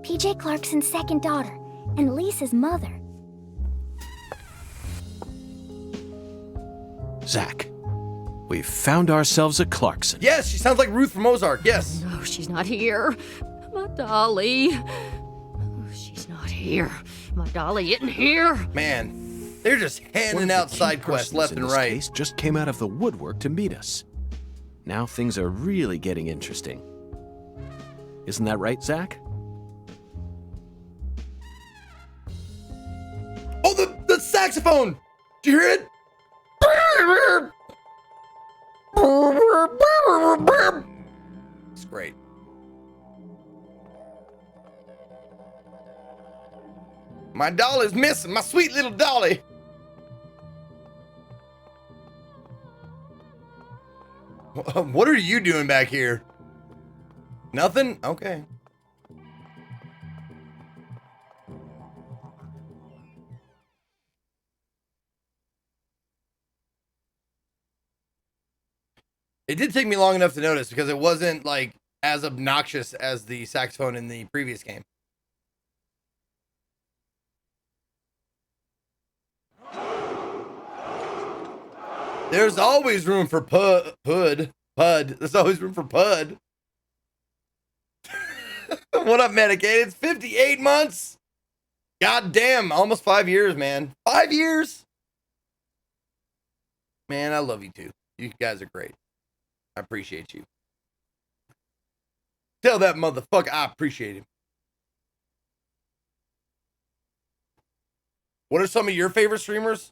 PJ Clarkson's second daughter, and Lisa's mother. Zach. We've found ourselves a Clarkson. Yes, she sounds like Ruth from Ozark. Yes. No, she's not here. My dolly. Oh, she's not here. My dolly isn't here. Man, they're just One handing of the out key side quests persons left in and this right. case just came out of the woodwork to meet us. Now things are really getting interesting. Isn't that right, Zach? Oh, the saxophone! Did you hear it? It's great. My dolly's missing, my sweet little dolly. What are you doing back here? Nothing? Okay. It did take me long enough to notice because it wasn't like as obnoxious as the saxophone in the previous game. There's always room for Pud. There's always room for Pud. What up, Medicaid? It's 58 months. God damn, almost 5 years, man. 5 years? Man, I love you too. You guys are great. I appreciate you. Tell that motherfucker I appreciate him. What are some of your favorite streamers?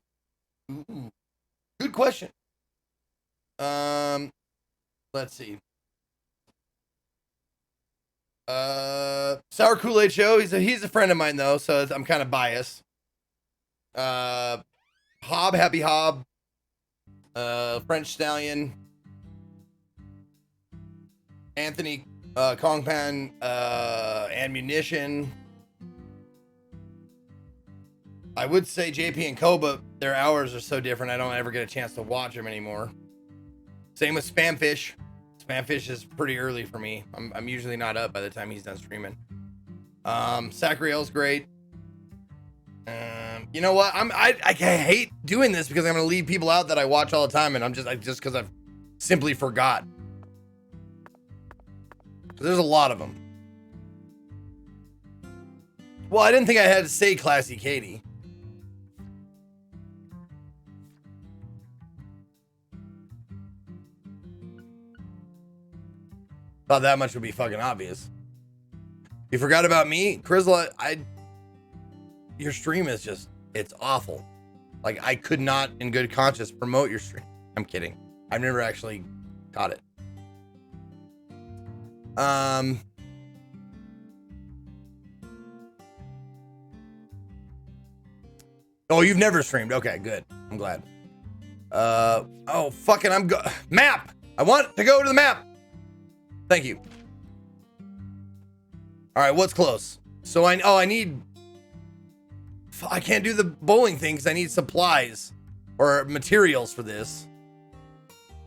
Ooh, good question. Let's see. Sour Kool-Aid Show. He's a friend of mine though, so I'm kind of biased. Hob, Happy Hob. French Stallion. Anthony, Kongpan, Ammunition. I would say JP and Co, but their hours are so different I don't ever get a chance to watch them anymore. Same with Spamfish. Spamfish is pretty early for me. I'm usually not up by the time he's done streaming. Sacriel's great. You know what? I hate doing this because I'm gonna leave people out that I watch all the time, and I'm just because I've simply forgot. There's a lot of them. Well, I didn't think I had to say Classy Katie. Thought that much would be fucking obvious. You forgot about me? Crizzle, your stream is just, it's awful. Like, I could not, in good conscience, promote your stream. I'm kidding. I've never actually caught it. Oh, you've never streamed. Okay, good. I'm glad. Oh, fucking, map! I want to go to the map! Thank you. All right, what's close? So I need... I can't do the bowling thing because I need supplies or materials for this.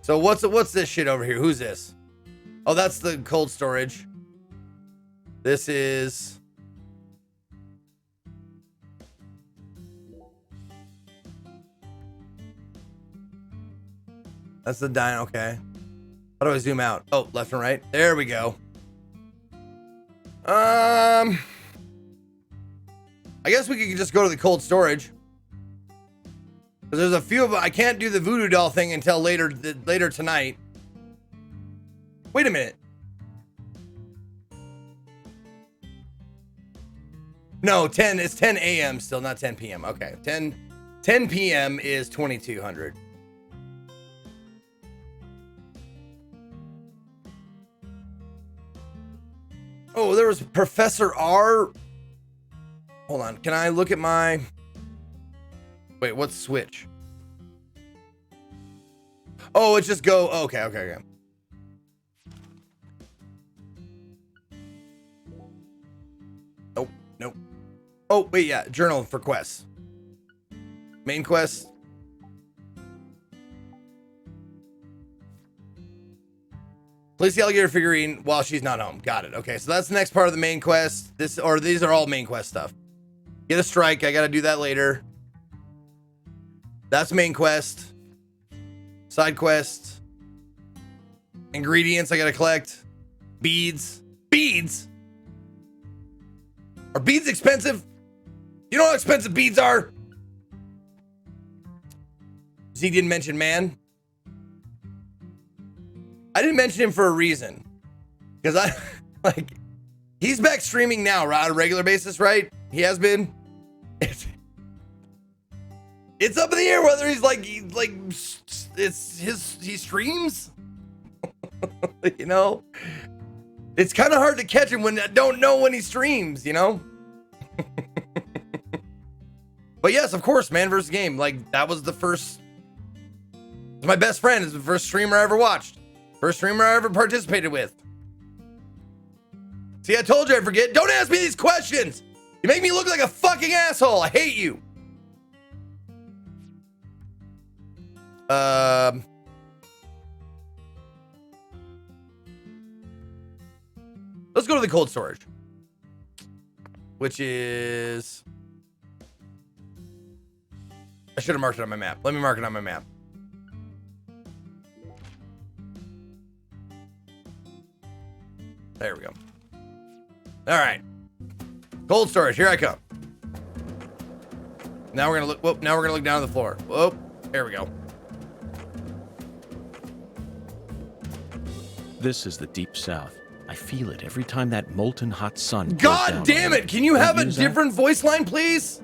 So what's this shit over here? Who's this? Oh, that's the cold storage. This is... That's the dine, okay. How do I zoom out? Oh, left and right. There we go. I guess we could just go to the cold storage. Because there's a few of them. I can't do the voodoo doll thing until later tonight. Wait a minute. No, it's 10 a.m. still, not 10 p.m. Okay, 10 p.m. is 2200. Oh, there was Professor R. Hold on. Can I look at my... Wait, what's switch? Oh, it's just go... Oh, okay. Nope. Oh, wait, yeah. Journal for quests. Main quest. Place the alligator figurine while she's not home. Got it. Okay, so that's the next part of the main quest. These are all main quest stuff. Get a strike. I gotta do that later. That's main quest. Side quest. Ingredients I gotta collect. Beads. Beads? Are beads expensive? You know how expensive beads are? Zeke didn't mention man. I didn't mention him for a reason. Because he's back streaming now, right, on a regular basis, right? He has been. It's up in the air whether he streams. You know? It's kind of hard to catch him when I don't know when he streams, you know? But yes, of course, Man vs. Game. Like, that was the first... My best friend is the first streamer I ever watched. First streamer I ever participated with. See, I told you I forget. Don't ask me these questions. You make me look like a fucking asshole. I hate you. Let's go to the cold storage. Which is... I should have marked it on my map. Let me mark it on my map. There we go. All right. Cold storage. Here I come. Now we're gonna look. Whoop. Now we're gonna look down at the floor. Whoop. There we go. This is the deep south. I feel it every time that molten hot sun. God damn it! Can you have a different voice line, please?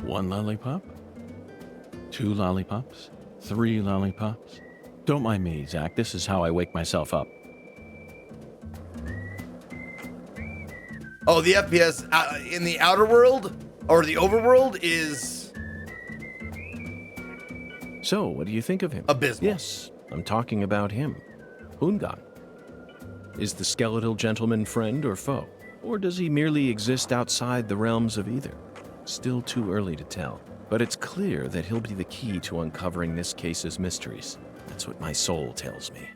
One lollipop? 2 lollipops? 3 lollipops? Don't mind me, Zach. This is how I wake myself up. Oh, the FPS in the outer world or the overworld is... So, what do you think of him? Abysmal. Yes, I'm talking about him. Hungan. Is the skeletal gentleman friend or foe? Or does he merely exist outside the realms of either? Still too early to tell, but it's clear that he'll be the key to uncovering this case's mysteries. That's what my soul tells me.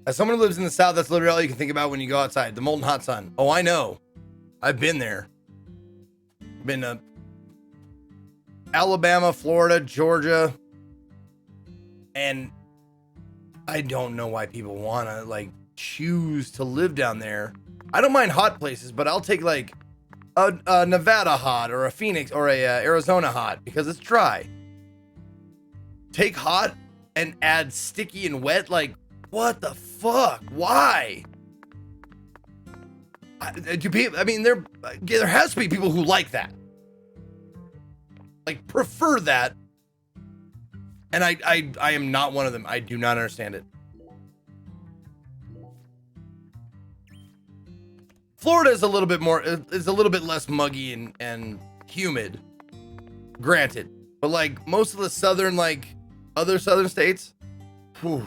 As someone who lives in the South, that's literally all you can think about when you go outside. The molten hot sun. Oh, I know. I've been there. Been to Alabama, Florida, Georgia. And I don't know why people want to, like, choose to live down there. I don't mind hot places, but I'll take, like, a Nevada hot or a Phoenix or a Arizona hot because it's dry. Take hot and add sticky and wet, like, what the fuck? Why? There has to be people who like that. Like, prefer that. And I am not one of them. I do not understand it. Florida is a little bit less muggy and humid. Granted. But like most of the other southern states, whew,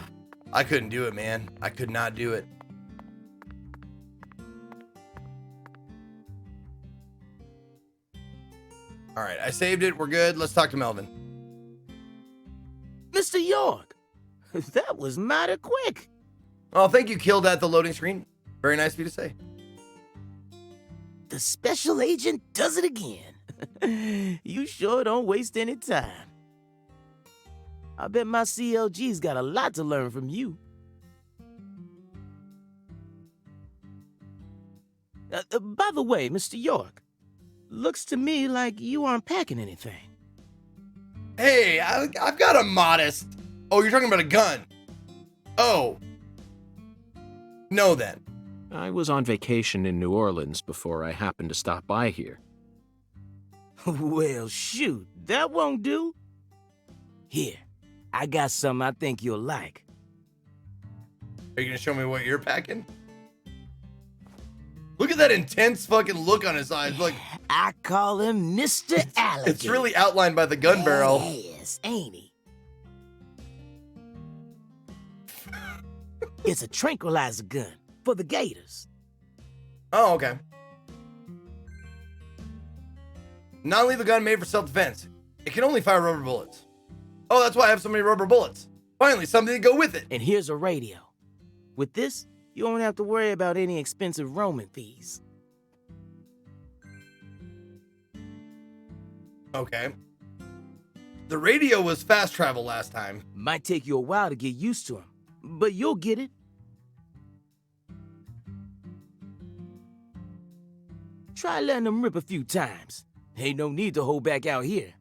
I couldn't do it, man. I could not do it. All right, I saved it. We're good. Let's talk to Melvin. Mr. York, that was mighty quick. Oh, thank you, Killed at the loading screen. Very nice of you to say. The special agent does it again. You sure don't waste any time. I bet my CLG's got a lot to learn from you. By the way, Mr. York, looks to me like you aren't packing anything. Hey, I've got a modest... Oh, you're talking about a gun. Oh. No, then. I was on vacation in New Orleans before I happened to stop by here. Well, shoot, that won't do. Here, I got something I think you'll like. Are you going to show me what you're packing? Look at that intense fucking look on his eyes. Like, I call him Mr. Alligator. it's really outlined by the gun barrel. Yes, ain't he? It's a tranquilizer gun for the gators. Oh, okay. Non-lethal gun made for self-defense. It can only fire rubber bullets. Oh, that's why I have so many rubber bullets. Finally, something to go with it. And here's a radio. With this, you won't have to worry about any expensive roaming fees. Okay. The radio was fast travel last time. Might take you a while to get used to him, but you'll get it. Try letting them rip a few times. Ain't no need to hold back out here.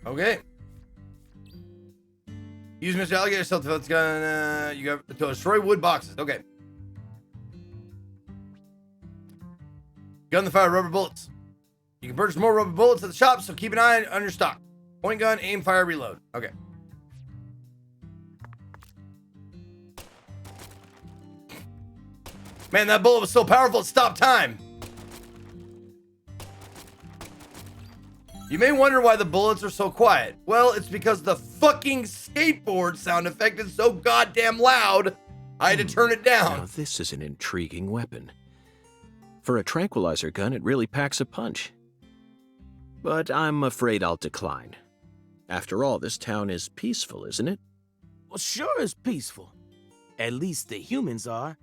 Okay. Use Mr. Alligator self-defense gun. You got to destroy wood boxes. Okay. Gun to fire rubber bullets. You can purchase more rubber bullets at the shop, so keep an eye on your stock. Point gun, aim, fire, reload. Okay. Man, that bullet was so powerful it stopped time. You may wonder why the bullets are so quiet. Well, it's because the fucking skateboard sound effect is so goddamn loud, I had to turn it down. Now, this is an intriguing weapon. For a tranquilizer gun, it really packs a punch. But I'm afraid I'll decline. After all, this town is peaceful, isn't it? Well, sure it's peaceful. At least the humans are.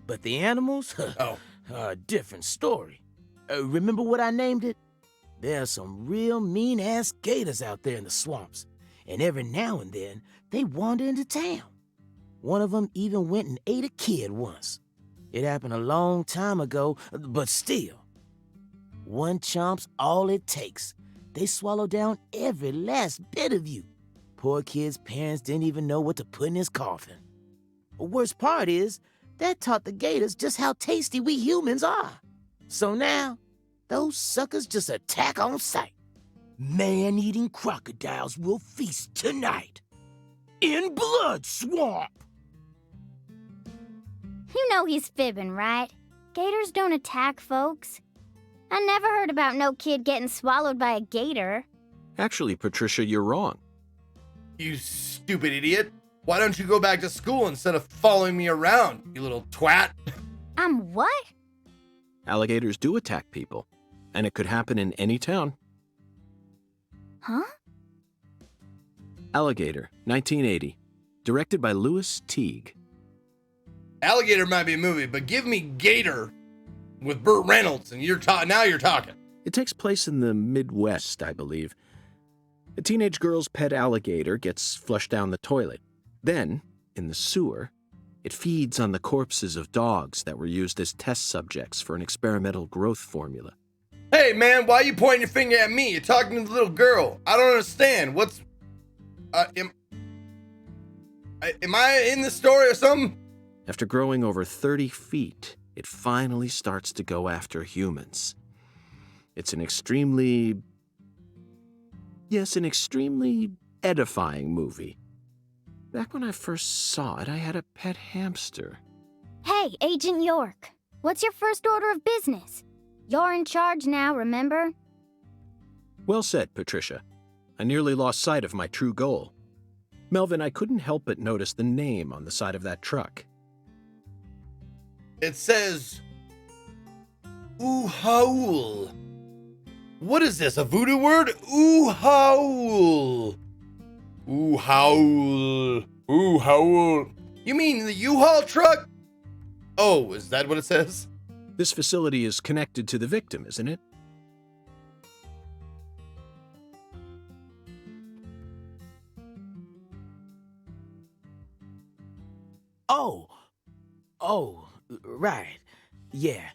But the animals? Oh. Are a different story. Remember what I named it? There are some real mean-ass gators out there in the swamps. And every now and then, they wander into town. One of them even went and ate a kid once. It happened a long time ago, but still. One chomp's all it takes. They swallow down every last bit of you. Poor kid's parents didn't even know what to put in his coffin. The worst part is, that taught the gators just how tasty we humans are. So now, those suckers just attack on sight. Man-eating crocodiles will feast tonight. In Blood Swamp! You know he's fibbing, right? Gators don't attack folks. I never heard about no kid getting swallowed by a gator. Actually, Patricia, you're wrong. You stupid idiot. Why don't you go back to school instead of following me around, you little twat? I'm what? Alligators do attack people, and it could happen in any town. Huh? Alligator, 1980. Directed by Louis Teague. Alligator might be a movie, but give me Gator with Burt Reynolds, and now you're talking. It takes place in the Midwest, I believe. A teenage girl's pet alligator gets flushed down the toilet. Then, in the sewer, it feeds on the corpses of dogs that were used as test subjects for an experimental growth formula. Hey, man, why are you pointing your finger at me? You're talking to the little girl. I don't understand. What's... am I in the story or something? After growing over 30 feet, it finally starts to go after humans. It's an extremely edifying movie. Back when I first saw it, I had a pet hamster. Hey, Agent York. What's your first order of business? You're in charge now, remember? Well said, Patricia. I nearly lost sight of my true goal. Melvin, I couldn't help but notice the name on the side of that truck. It says... Ooh-howl. What is this, a voodoo word? Ooh-howl. Ooh-howl. Ooh-howl. You mean the U-Haul truck? Oh, is that what it says? This facility is connected to the victim, isn't it? Oh, right. Yeah.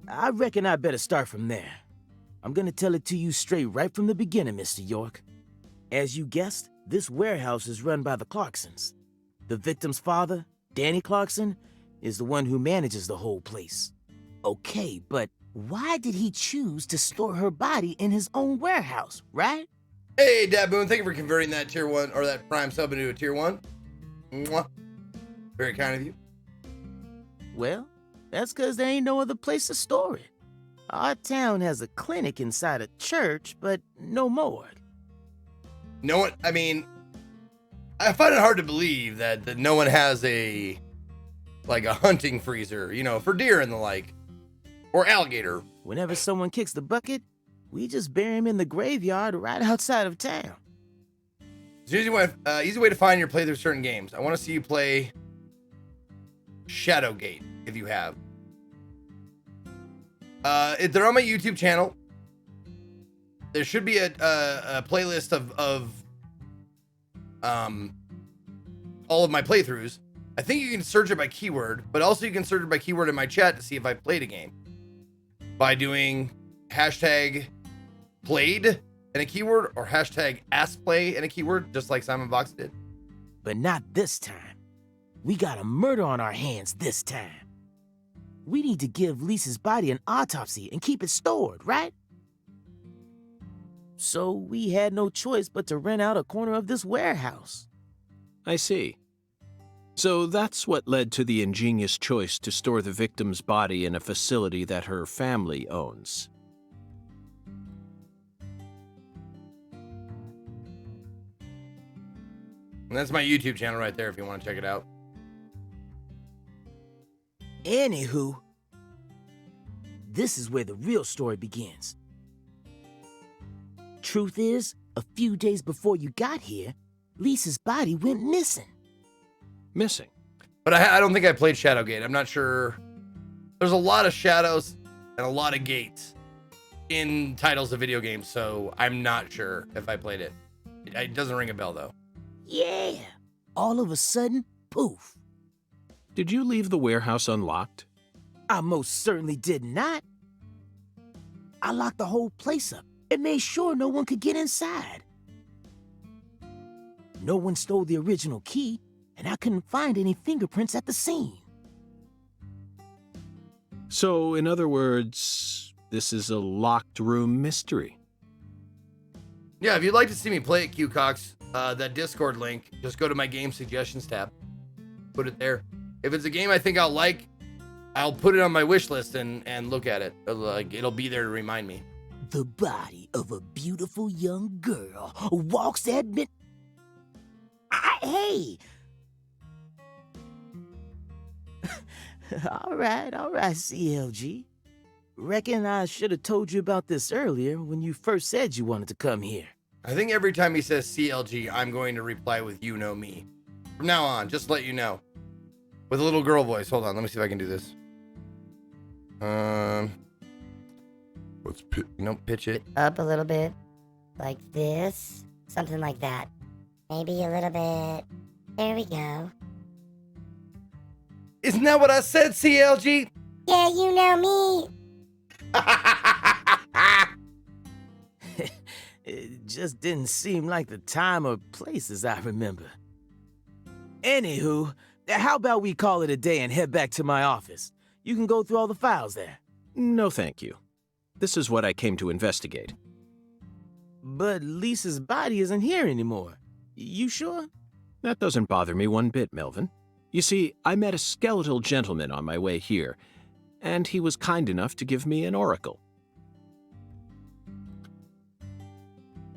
I reckon I better start from there. I'm gonna tell it to you straight right from the beginning, Mr. York. As you guessed, this warehouse is run by the Clarksons. The victim's father, Danny Clarkson, is the one who manages the whole place. Okay, but why did he choose to store her body in his own warehouse, right? Hey, Dad Boone, thank you for converting that tier 1 or that prime sub into a tier 1. Mwah. Very kind of you. Well, that's because there ain't no other place to store it. Our town has a clinic inside a church, but no morgue. No one, I mean, I find it hard to believe that no one has a hunting freezer, for deer and the like, or alligator. Whenever someone kicks the bucket, we just bury him in the graveyard right outside of town. It's an easy way to find your play through certain games. I want to see you play Shadowgate, if you have. They're on my YouTube channel. There should be a playlist of all of my playthroughs. I think you can search it by keyword, but also you can search it by keyword in my chat to see if I played a game. By doing hashtag played and a keyword, or hashtag askplay and a keyword, just like Simon Vox did. But not this time. We got a murder on our hands this time. We need to give Lisa's body an autopsy and keep it stored, right? So we had no choice but to rent out a corner of this warehouse. I see. So that's what led to the ingenious choice to store the victim's body in a facility that her family owns. And that's my YouTube channel right there if you want to check it out. Anywho, this is where the real story begins. Truth is, a few days before you got here, Lisa's body went missing. Missing? But I don't think I played Shadowgate. I'm not sure. There's a lot of shadows and a lot of gates in titles of video games, so I'm not sure if I played it. It doesn't ring a bell, though. Yeah. All of a sudden, poof. Did you leave the warehouse unlocked? I most certainly did not. I locked the whole place up and made sure no one could get inside. No one stole the original key, and I couldn't find any fingerprints at the scene. So, in other words, this is a locked room mystery. Yeah, if you'd like to see me play it, QCox, that Discord link, just go to my game suggestions tab. Put it there. If it's a game I think I'll like, I'll put it on my wish list and look at it. It'll be there to remind me. The body of a beautiful young girl walks at mid... Hey! All right, CLG. Reckon I should have told you about this earlier when you first said you wanted to come here. I think every time he says CLG, I'm going to reply with you know me. From now on, just to let you know. With a little girl voice. Hold on, let me see if I can do this. Let's pitch it. Up a little bit. Like this. Something like that. Maybe a little bit. There we go. Isn't that what I said, CLG? Yeah, you know me. It just didn't seem like the time or place as I remember. Anywho, how about we call it a day and head back to my office? You can go through all the files there. No, thank you. This is what I came to investigate. But Lisa's body isn't here anymore. You sure? That doesn't bother me one bit, Melvin. You see, I met a skeletal gentleman on my way here, and he was kind enough to give me an oracle.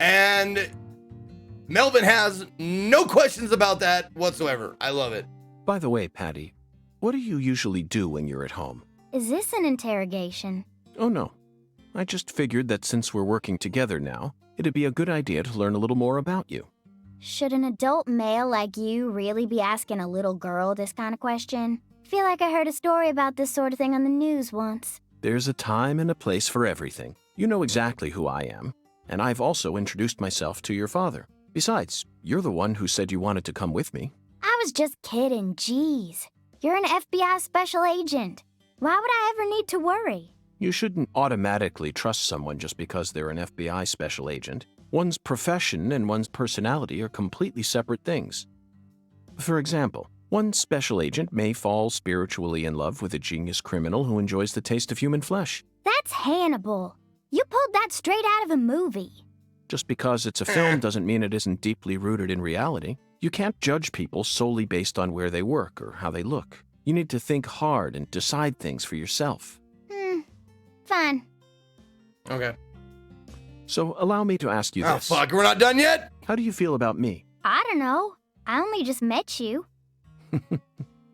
And Melvin has no questions about that whatsoever. I love it. By the way, Patty, what do you usually do when you're at home? Is this an interrogation? Oh, no. I just figured that since we're working together now, it'd be a good idea to learn a little more about you. Should an adult male like you really be asking a little girl this kind of question? I feel like I heard a story about this sort of thing on the news once. There's a time and a place for everything. You know exactly who I am, and I've also introduced myself to your father. Besides, you're the one who said you wanted to come with me. I was just kidding, jeez. You're an FBI special agent. Why would I ever need to worry? You shouldn't automatically trust someone just because they're an FBI special agent. One's profession and one's personality are completely separate things. For example, one special agent may fall spiritually in love with a genius criminal who enjoys the taste of human flesh. That's Hannibal. You pulled that straight out of a movie. Just because it's a film doesn't mean it isn't deeply rooted in reality. You can't judge people solely based on where they work or how they look. You need to think hard and decide things for yourself. Fine. Okay. So allow me to ask you this. Oh, fuck, we're not done yet? How do you feel about me? I don't know. I only just met you.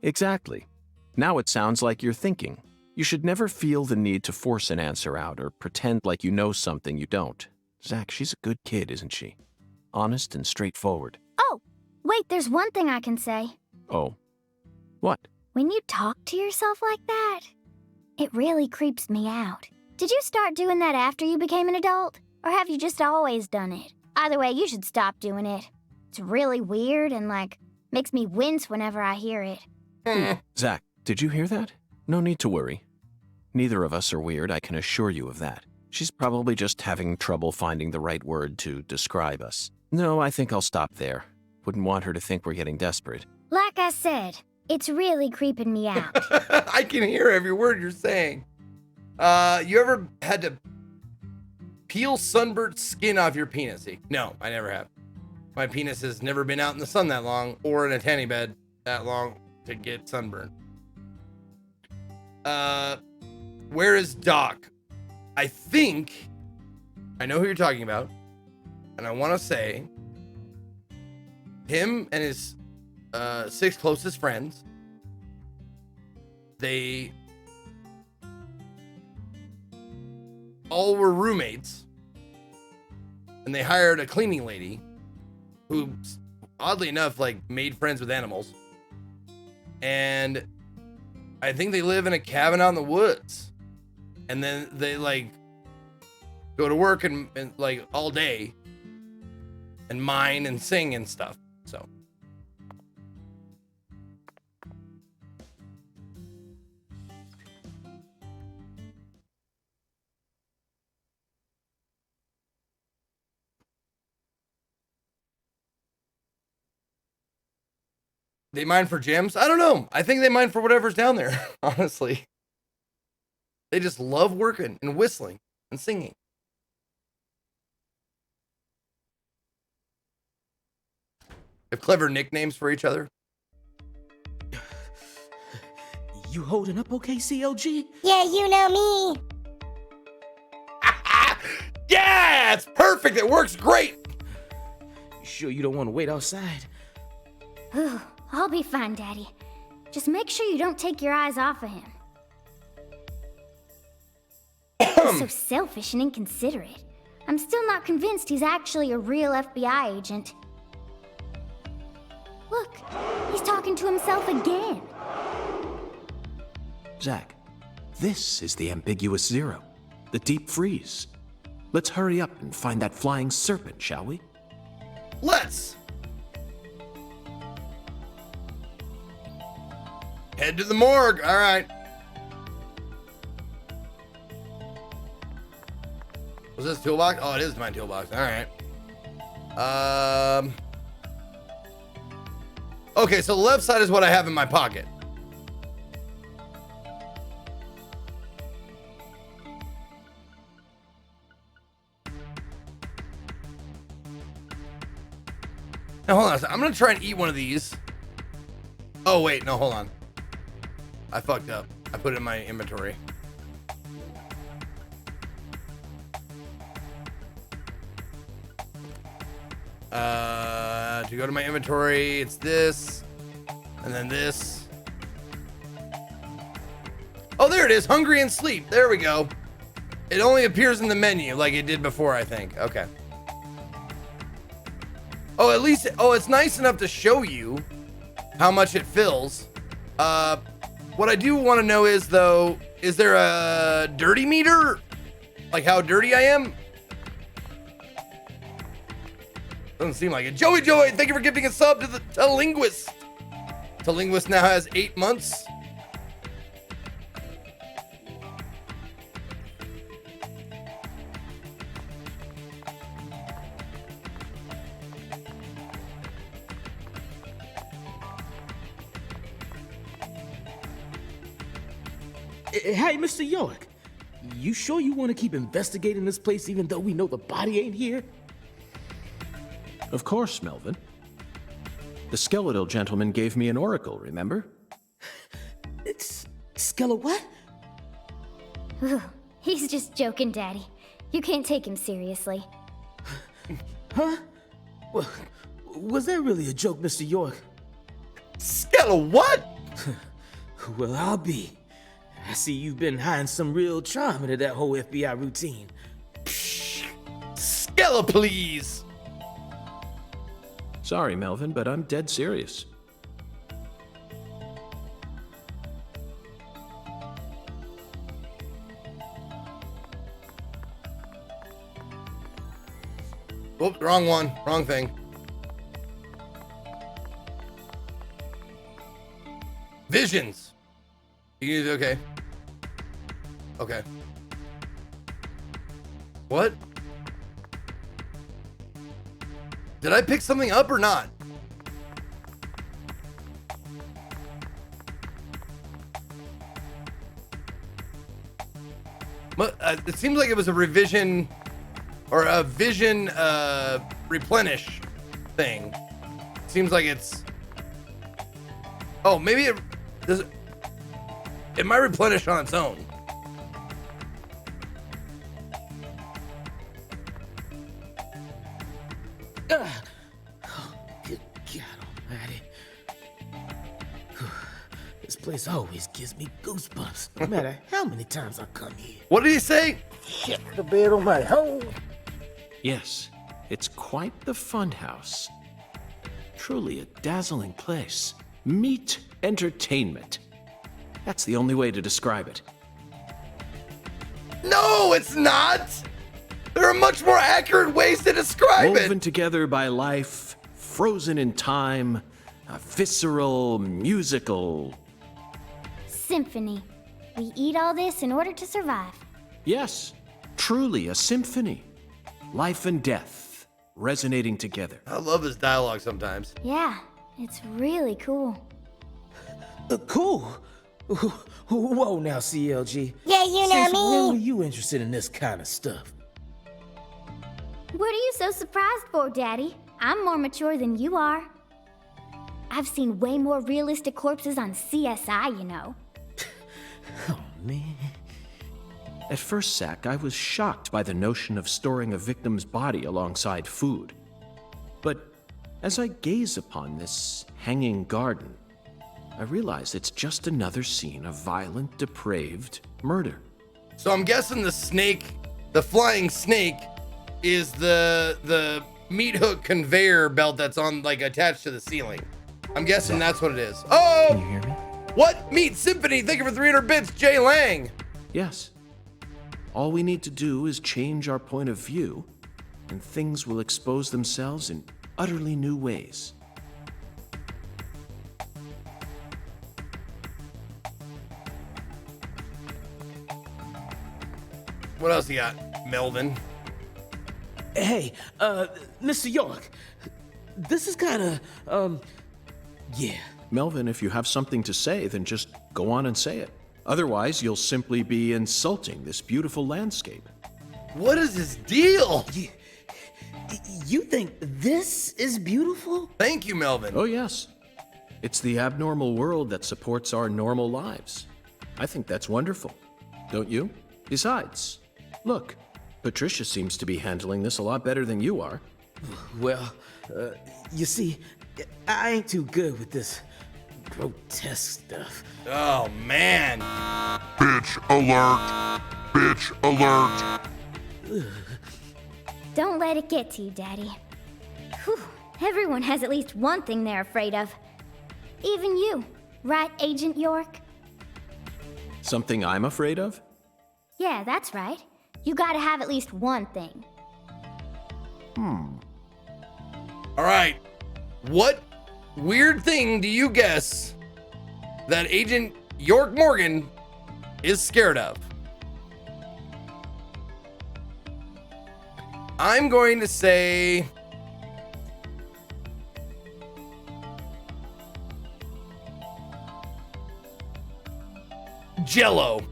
Exactly. Now it sounds like you're thinking. You should never feel the need to force an answer out or pretend like you know something you don't. Zach, she's a good kid, isn't she? Honest and straightforward. Oh, wait, there's one thing I can say. Oh. What? When you talk to yourself like that, it really creeps me out. Did you start doing that after you became an adult? Or have you just always done it? Either way, you should stop doing it. It's really weird and, makes me wince whenever I hear it. Zach, did you hear that? No need to worry. Neither of us are weird, I can assure you of that. She's probably just having trouble finding the right word to describe us. No, I think I'll stop there. Wouldn't want her to think we're getting desperate. Like I said, it's really creeping me out. I can hear every word you're saying. You ever had to peel sunburnt skin off your penis? No, I never have. My penis has never been out in the sun that long or in a tanning bed that long to get sunburned. Where is Doc? I think I know who you're talking about, and I want to say him and his 6 closest friends, they all were roommates, and they hired a cleaning lady who, oddly enough, made friends with animals, and I think they live in a cabin out in the woods. And then they go to work and all day and mine and sing and stuff. So they mine for gems? I don't know. I think they mine for whatever's down there, honestly. They just love working and whistling and singing. They have clever nicknames for each other. You holding up okay, CLG? Yeah, you know me. Yeah, it's perfect. It works great. You sure you don't want to wait outside? Ooh, I'll be fine, Daddy. Just make sure you don't take your eyes off of him. He's so selfish and inconsiderate. I'm still not convinced he's actually a real FBI agent. Look, he's talking to himself again. Zach, this is the ambiguous zero, the deep freeze. Let's hurry up and find that flying serpent, shall we? Let's head to the morgue. All right. Was this toolbox? Oh, it is my toolbox. All right. Okay, so the left side is what I have in my pocket. Now, hold on a second. I'm going to try and eat one of these. Oh, wait. No, hold on. I fucked up. I put it in my inventory. To go to my inventory, it's this. And then this. Oh, there it is. Hungry and sleep. There we go. It only appears in the menu like it did before, I think. Okay. Oh, at least, it's nice enough to show you how much it fills. What I do want to know is, though, is there a dirty meter? Like how dirty I am? Doesn't seem like it. Joey, thank you for gifting a sub to the Linguist. The Linguist now has 8 months. Hey, Mr. York, you sure you want to keep investigating this place even though we know the body ain't here? Of course, Melvin. The skeletal gentleman gave me an oracle, remember? It's Skella what? Ooh, he's just joking, Daddy. You can't take him seriously. Huh? Well, was that really a joke, Mr. York? Skella what? Well, I'll be. I see you've been hiding some real charm into that whole FBI routine. Skella, please. Sorry, Melvin, but I'm dead serious. Oops, wrong one. Wrong thing. Visions. You okay? Okay. What? Did I pick something up or not? It seems like it was a revision or a vision replenish thing. Seems like it's. Oh, maybe it does. It might replenish on its own. Oh, good God almighty. This place always gives me goosebumps, no matter how many times I come here. What did he say? Shit, the bed on my hole. Yes, it's quite the funhouse. Truly a dazzling place. Meet entertainment. That's the only way to describe it. No, it's not. There are much more accurate ways to describe Woven it. together by life, frozen in time, a visceral, musical. Symphony. We eat all this in order to survive. Yes, truly a symphony. Life and death resonating together. I love his dialogue sometimes. Yeah, it's really cool. Cool. Whoa now, CLG. Yeah, you know Since me. when were you interested in this kind of stuff? What are you so surprised for, Daddy? I'm more mature than you are. I've seen way more realistic corpses on CSI, you know. Oh, man. At first, Zach, I was shocked by the notion of storing a victim's body alongside food. But as I gaze upon this hanging garden, I realize it's just another scene of violent, depraved murder. So I'm guessing the snake, the flying snake, is the meat hook conveyor belt that's on, like, attached to the ceiling. I'm guessing that's what it is. Can Oh! you hear me? What? Meat Symphony, thank you for 300 bits, Jay Lang. Yes. All we need to do is change our point of view, and things will expose themselves in utterly new ways. What else you got, Melvin? Hey, Mr. York, this is kinda, yeah. Melvin, if you have something to say, then just go on and say it. Otherwise, you'll simply be insulting this beautiful landscape. What is his deal? You think this is beautiful? Thank you, Melvin. Oh, yes. It's the abnormal world that supports our normal lives. I think that's wonderful. Don't you? Besides, look, Patricia seems to be handling this a lot better than you are. Well, you see, I ain't too good with this grotesque stuff. Oh, man. Bitch alert! Bitch alert! Don't let it get to you, Daddy. Whew. Everyone has at least one thing they're afraid of. Even you, right, Agent York? Something I'm afraid of? Yeah, that's right. You gotta have at least one thing. All right. What weird thing do you guess that Agent York Morgan is scared of? I'm going to say Jello.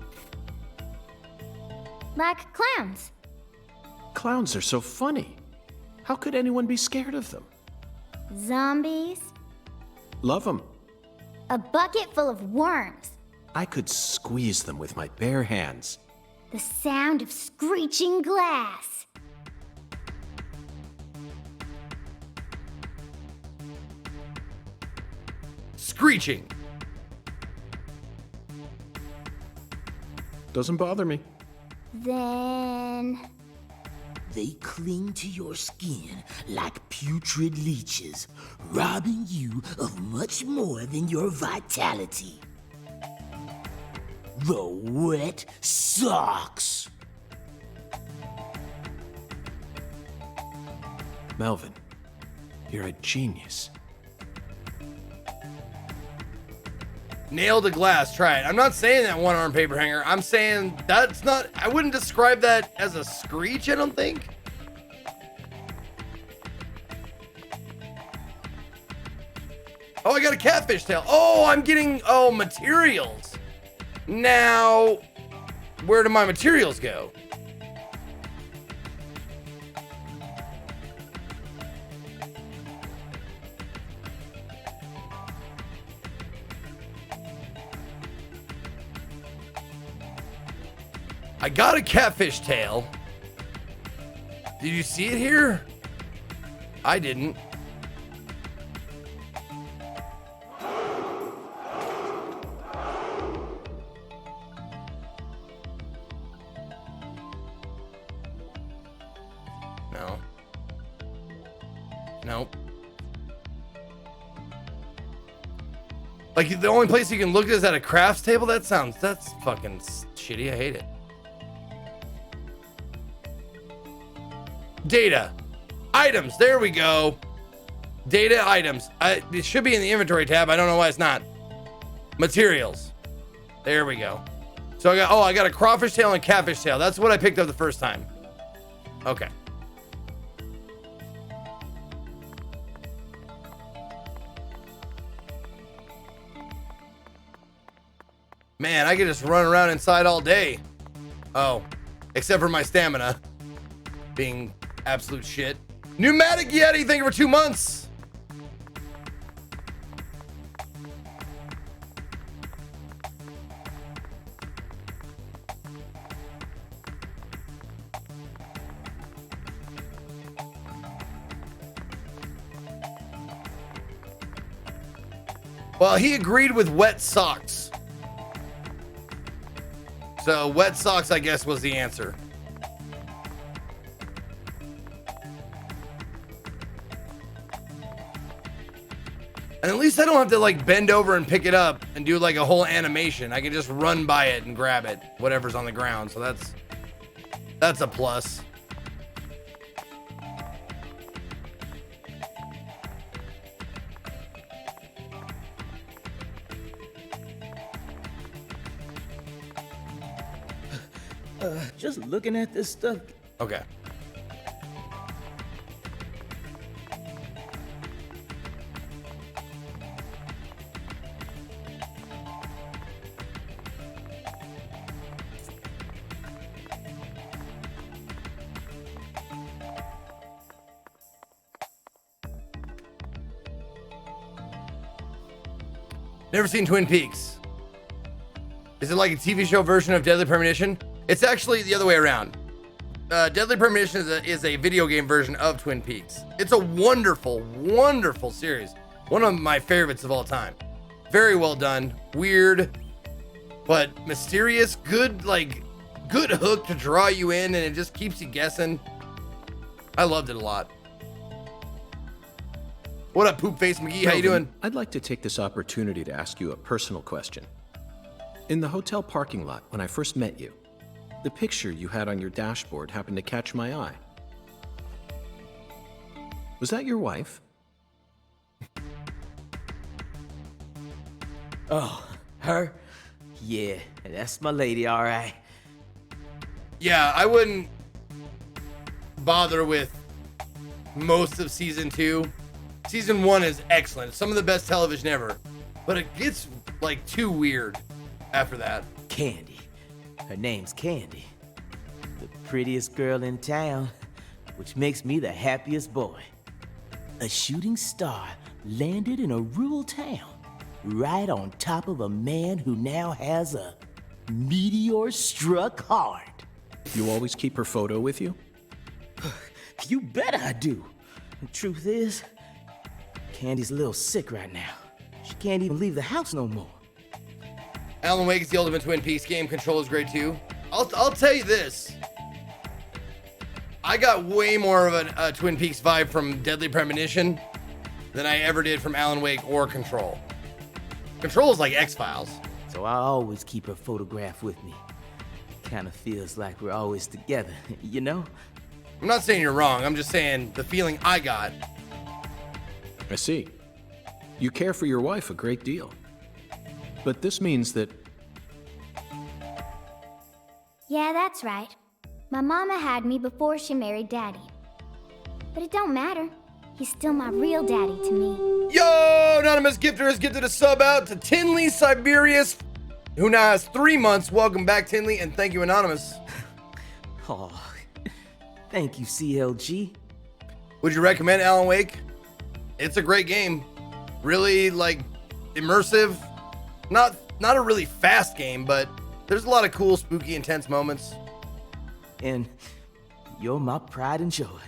Like clowns. Clowns are so funny. How could anyone be scared of them? Zombies. Love them. A bucket full of worms. I could squeeze them with my bare hands. The sound of screeching glass. Screeching. Doesn't bother me. Then... They cling to your skin like putrid leeches, robbing you of much more than your vitality. The wet socks. Melvin, you're a genius. Nailed a glass. Try it. I'm not saying that one arm paper hanger. I'm saying that's not. I wouldn't describe that as a screech, I don't think. Oh, I got a catfish tail. Oh, I'm getting. Oh, materials. Now, where do my materials go? I got a catfish tail. Did you see it here? I didn't. No. Nope. Like, the only place you can look is at a crafts table? That's fucking shitty. I hate it. Data. Items. There we go. Data items. It should be in the inventory tab. I don't know why it's not. Materials. There we go. So I got a crawfish tail and a catfish tail. That's what I picked up the first time. Okay. Man, I could just run around inside all day. Oh, except for my stamina being absolute shit. Pneumatic Yeti, thank you for 2 months. Well, he agreed with wet socks. So wet socks, I guess, was the answer. And at least I don't have to like bend over and pick it up and do like a whole animation. I can just run by it and grab it, whatever's on the ground. So that's a plus. Just looking at this stuff. Okay. Never seen Twin Peaks. Is it like a TV show version of Deadly Premonition? It's actually the other way around. Deadly Premonition is a video game version of Twin Peaks. It's a wonderful, wonderful series. One of my favorites of all time. Very well done. Weird, but mysterious. Good hook to draw you in, and it just keeps you guessing. I loved it a lot. What up, Poop Face McGee? How you doing? I'd like to take this opportunity to ask you a personal question. In the hotel parking lot, when I first met you, the picture you had on your dashboard happened to catch my eye. Was that your wife? Oh, her? Yeah, that's my lady, all right. Yeah, I wouldn't bother with most of season 2. Season 1 is excellent. It's some of the best television ever. But it gets like too weird after that. Candy. Her name's Candy. The prettiest girl in town, which makes me the happiest boy. A shooting star landed in a rural town, right on top of a man who now has a meteor struck hard. You always keep her photo with you? You bet I do. The truth is, Candy's a little sick right now. She can't even leave the house no more. Alan Wake is the ultimate Twin Peaks game. Control is great too. I'll tell you this. I got way more of a Twin Peaks vibe from Deadly Premonition than I ever did from Alan Wake or Control. Control is like X-Files. So I always keep her photograph with me. Kind of feels like we're always together, you know? I'm not saying you're wrong. I'm just saying the feeling I got. I see. You care for your wife a great deal. But this means that... Yeah, that's right. My mama had me before she married Daddy. But it don't matter. He's still my real daddy to me. Yo, Anonymous Gifter has gifted a sub out to Tinley Siberius, who now has 3 months. Welcome back, Tinley, and thank you, Anonymous. Oh, thank you, CLG. Would you recommend Alan Wake? It's a great game. Really, like, immersive. Not a really fast game, but there's a lot of cool, spooky, intense moments. And you're my pride and joy.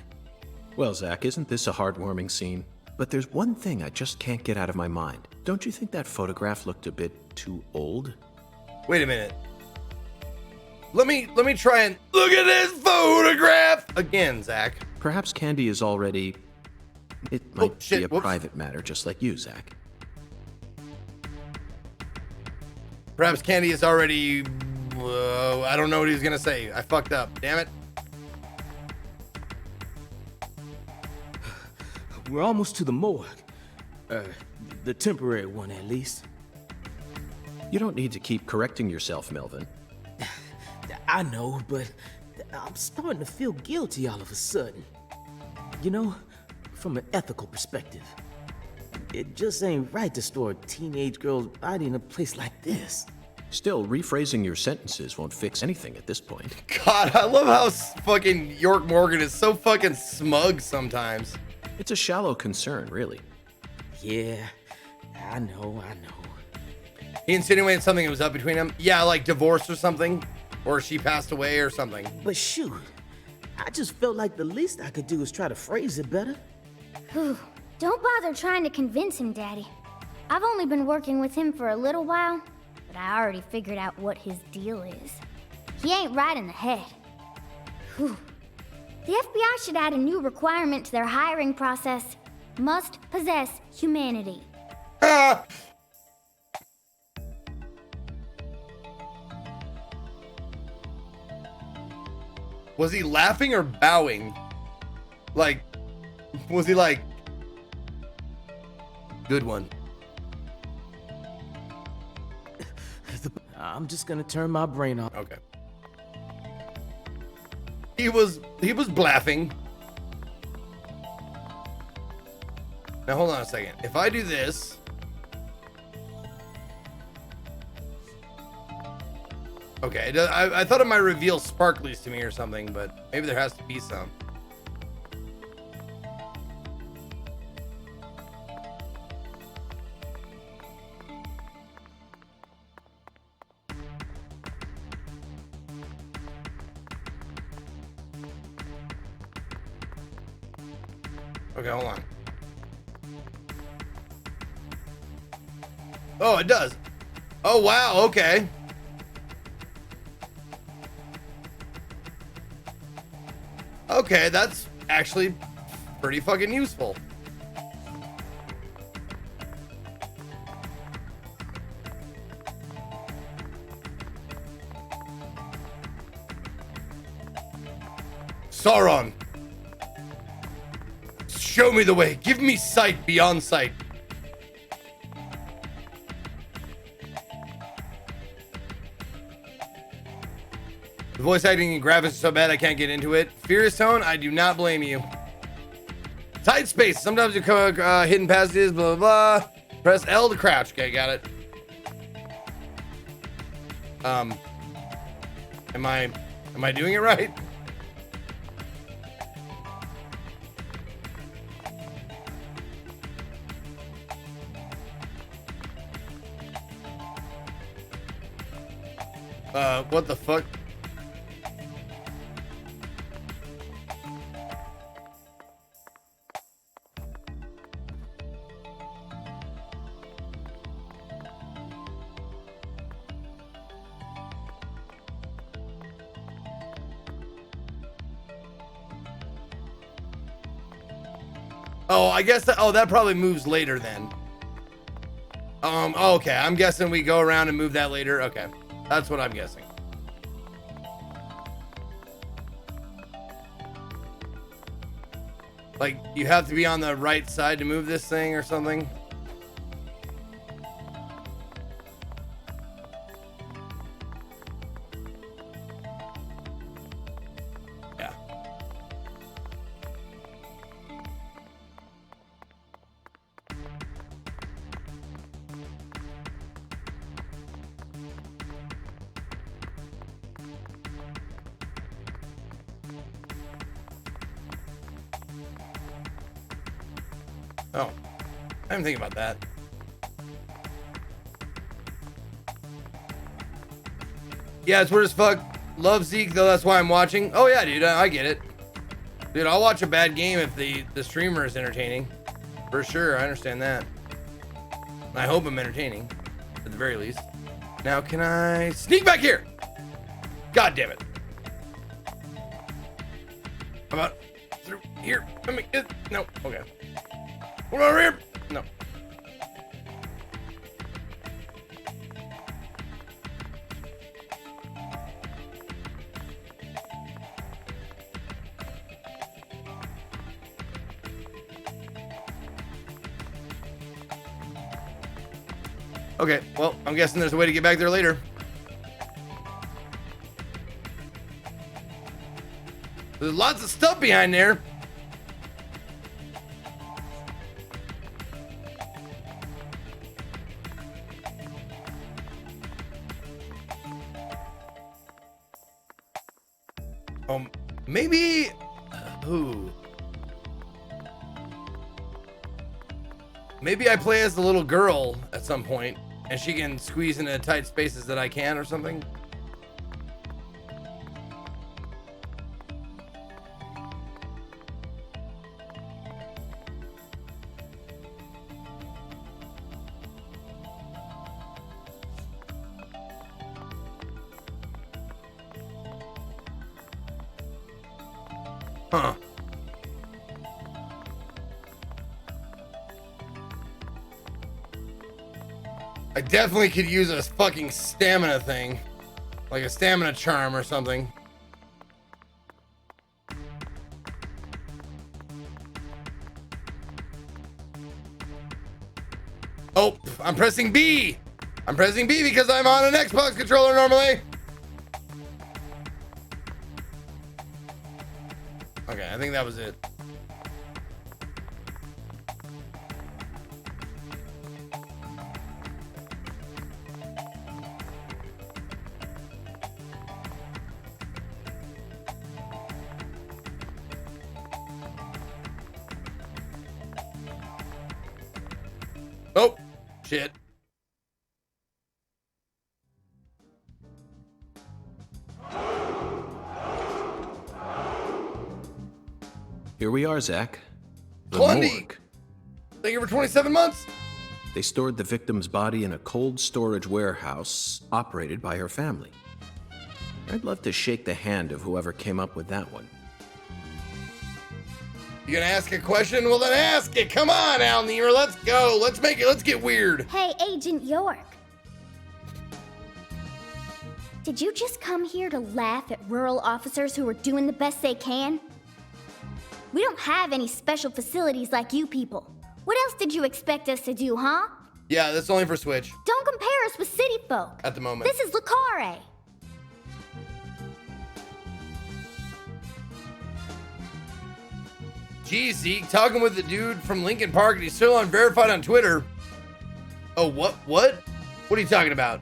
Well, Zach, isn't this a heartwarming scene? But there's one thing I just can't get out of my mind. Don't you think that photograph looked a bit too old? Wait a minute. Let me try and look at this photograph again, Zach. Perhaps Candy is already... It might shit, be a whoops. private matter, just like you, Zach. Perhaps Candy is already... I don't know what he's gonna say. I fucked up. Damn it. We're almost to the morgue. The temporary one, at least. You don't need to keep correcting yourself, Melvin. I know, but I'm starting to feel guilty all of a sudden. You know, from an ethical perspective. It just ain't right to store a teenage girl's body in a place like this. Still, rephrasing your sentences won't fix anything at this point. God, I love how fucking York Morgan is so fucking smug sometimes. It's a shallow concern, really. Yeah, I know. He insinuated something was up between them. Yeah, like divorce or something. Or she passed away or something. But shoot, I just felt like the least I could do is try to phrase it better. Whew. Don't bother trying to convince him, Daddy. I've only been working with him for a little while, but I already figured out what his deal is. He ain't right in the head. Whew. The FBI should add a new requirement to their hiring process. Must possess humanity. Was he laughing or bowing? Like, was he like, good one? I'm just gonna turn my brain off. Okay. He was laughing. Now hold on a second. If I do this, okay. I thought it might reveal sparklies to me or something, but maybe there has to be some. Okay, hold on. Oh, it does. Oh, wow. Okay. Okay, that's actually pretty fucking useful. Sauron. Show me the way. Give me sight beyond sight. The voice acting and graphics are so bad I can't get into it. Furious tone, I do not blame you. Tight space. Sometimes you come hidden passages, blah, blah, blah. Press L to crouch. Okay, got it. Am I doing it right? What the fuck? Oh, I guess that probably moves later then. Okay, I'm guessing we go around and move that later. Okay, that's what I'm guessing. Like, you have to be on the right side to move this thing or something? Yeah. Oh, I didn't think about that. Yeah, it's weird as fuck. Love Zeke, though, that's why I'm watching. Oh, yeah, dude, I get it. Dude, I'll watch a bad game if the streamer is entertaining. For sure, I understand that. I hope I'm entertaining, at the very least. Now, can I sneak back here? God damn it. How about through here? Let me get, no, okay. What over here? No. Okay, well, I'm guessing there's a way to get back there later. There's lots of stuff behind there. Maybe, ooh. Maybe I play as the little girl at some point, and she can squeeze into tight spaces that I can or something. Huh. I definitely could use a fucking stamina thing. Like a stamina charm or something. Oh, I'm pressing B. I'm pressing B because I'm on an Xbox controller normally. Okay, I think that was it. Oh, shit. Here we are, Zach. The Clundy. morgue. Thank you for 27 months. They stored the victim's body in a cold storage warehouse operated by her family. I'd love to shake the hand of whoever came up with that one. You gonna ask a question? Well, then ask it. Come on, Al Niemer. Let's go. Let's make it. Let's get weird. Hey, Agent York. Did you just come here to laugh at rural officers who are doing the best they can? We don't have any special facilities like you people. What else did you expect us to do, huh? Yeah, that's only for Switch Don't compare us with city folk. at the moment. This is Lucare. Geez, Zeke, talking with the dude from Lincoln Park and he's still unverified on Twitter. Oh, what? What? What are you talking about?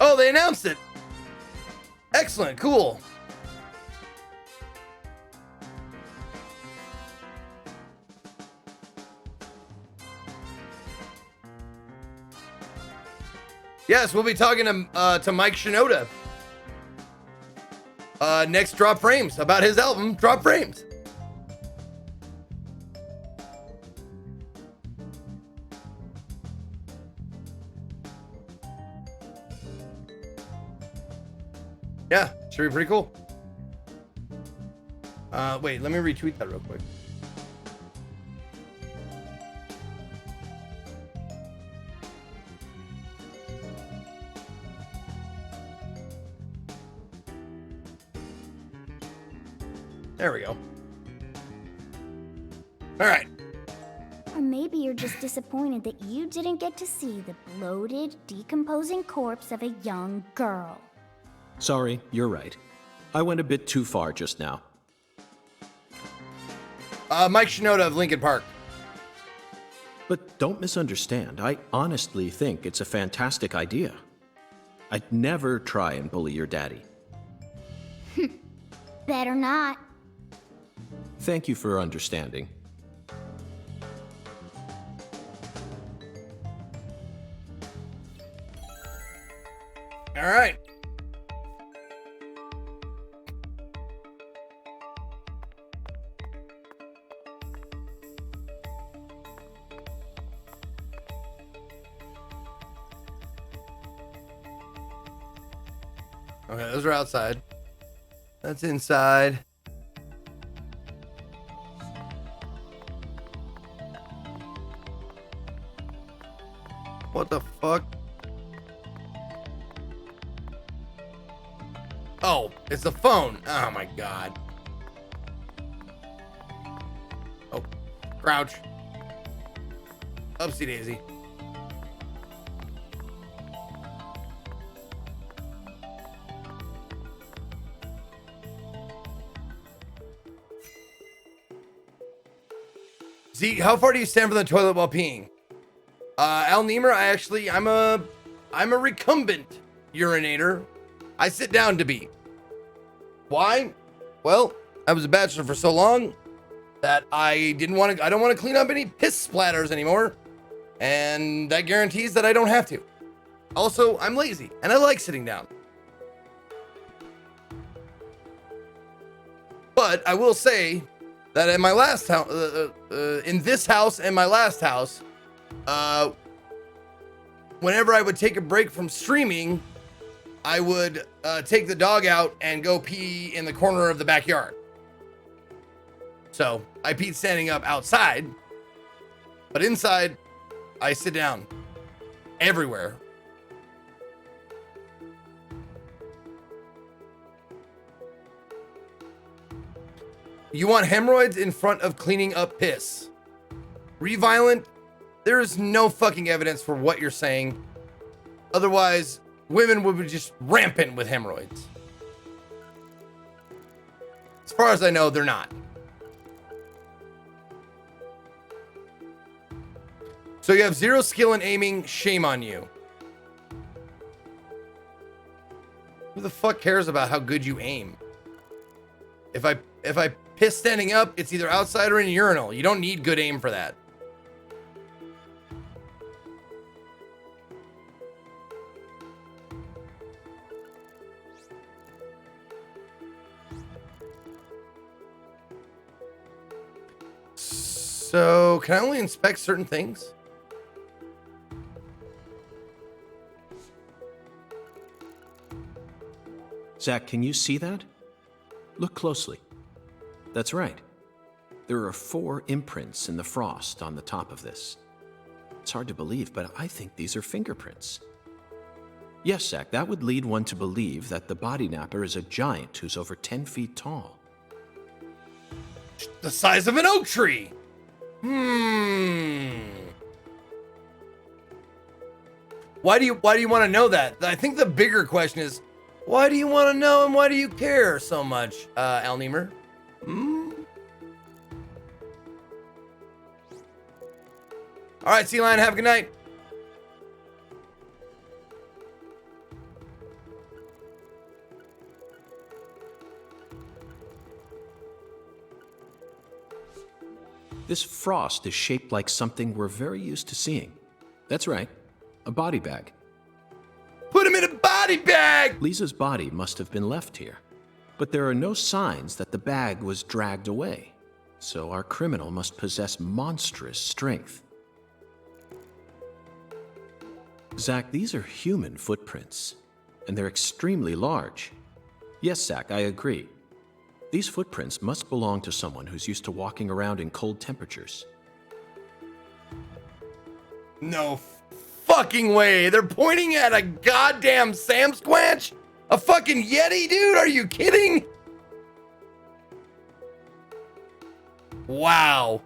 Oh, they announced it. Excellent, cool. Yes, we'll be talking to Mike Shinoda. Next Drop Frames, about his album, Drop Frames. Yeah, should be pretty cool. Wait, let me retweet that real quick. There we go. All right. Or maybe you're just disappointed that you didn't get to see the bloated, decomposing corpse of a young girl. Sorry, you're right. I went a bit too far just now. Mike Shinoda of Lincoln Park. But don't misunderstand. I honestly think it's a fantastic idea. I'd never try and bully your daddy. Better not. Thank you for understanding. All right. Okay, those are outside. That's inside. What the fuck? Oh, it's the phone. Oh my god. Oh, crouch. Upsy daisy. Zeke, how far do you stand from the toilet while peeing? Al Niemer, I'm a recumbent urinator. I sit down to be. Why? Well, I was a bachelor for so long that I don't want to clean up any piss splatters anymore. And that guarantees that I don't have to. Also, I'm lazy and I like sitting down. But I will say that in my last house, in this house and my last house, whenever I would take a break from streaming, I would take the dog out and go pee in the corner of the backyard. So I peed standing up outside, but inside I sit down everywhere. You want hemorrhoids in front of cleaning up piss. Reviolent, there is no fucking evidence for what you're saying. Otherwise, women would be just rampant with hemorrhoids. As far as I know, they're not. So you have zero skill in aiming, shame on you. Who the fuck cares about how good you aim? If I piss standing up, it's either outside or in a urinal. You don't need good aim for that. So, can I only inspect certain things? Zach, can you see that? Look closely. That's right. There are 4 imprints in the frost on the top of this. It's hard to believe, but I think these are fingerprints. Yes, Zach, that would lead one to believe that the body napper is a giant who's over 10 feet tall. The size of an oak tree. Why do you want to know that? I think the bigger question is, why do you want to know and why do you care so much, Al Niemer? All right, Sea Lion, have a good night. This frost is shaped like something we're very used to seeing. That's right, a body bag. Put him in a body bag! Lisa's body must have been left here, but there are no signs that the bag was dragged away, so our criminal must possess monstrous strength. Zach, these are human footprints, and they're extremely large. Yes, Zach, I agree. These footprints must belong to someone who's used to walking around in cold temperatures. No fucking way. They're pointing at a goddamn Sam Squanch? A fucking Yeti, dude? Are you kidding? Wow.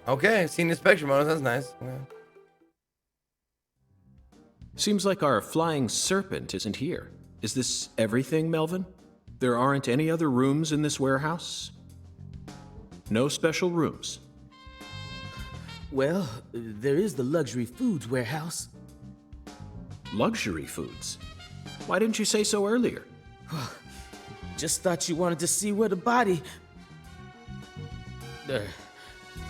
Okay, seen inspection bonus. That's nice. Okay. Seems like our flying serpent isn't here. Is this everything, Melvin? There aren't any other rooms in this warehouse? No special rooms? Well, there is the luxury foods warehouse. Luxury foods? Why didn't you say so earlier? Just thought you wanted to see where the body...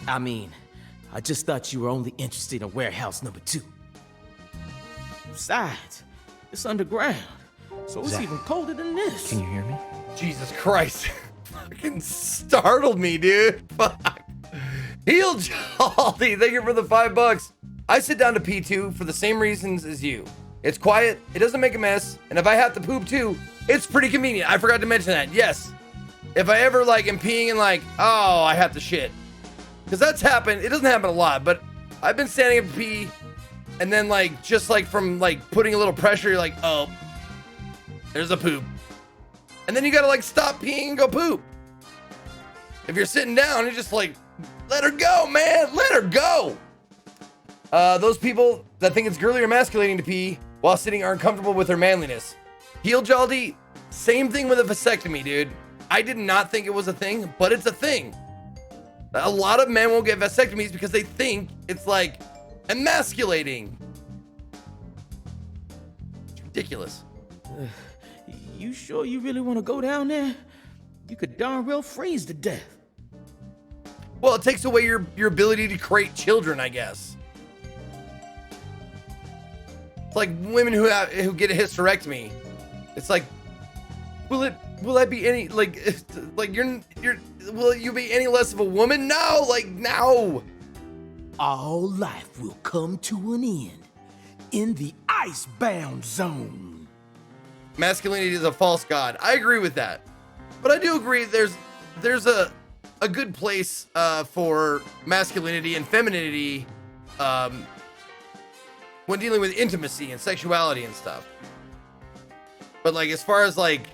I just thought you were only interested in warehouse number 2. Besides, it's underground, so it's Zach, even colder than this. Can you hear me? Jesus Christ. Fucking startled me, dude. Fuck. Heel Jolly, thank you for the $5. I sit down to pee too for the same reasons as you. It's quiet, it doesn't make a mess, and if I have to poop too, it's pretty convenient. I forgot to mention that. Yes. If I ever am peeing and oh, I have to shit. Because that's happened. It doesn't happen a lot, but I've been standing up to pee and then from putting a little pressure, you're like, oh, there's a poop. And then you gotta stop peeing and go poop. If you're sitting down, you're just let her go, man. Let her go. Those people that think it's girly or emasculating to pee while sitting are uncomfortable with their manliness. Heel Jaldi, same thing with a vasectomy, dude. I did not think it was a thing, but it's a thing. A lot of men won't get vasectomies because they think it's emasculating. It's ridiculous. You sure you really want to go down there? You could darn well freeze to death. Well, it takes away your ability to create children, I guess. It's like women who get a hysterectomy. It's will that be any you're will you be any less of a woman? No, like, no. All life will come to an end in the icebound zone. Masculinity is a false god. I agree with that. But I do agree there's a good place for masculinity and femininity when dealing with intimacy and sexuality and stuff. But like, as far as like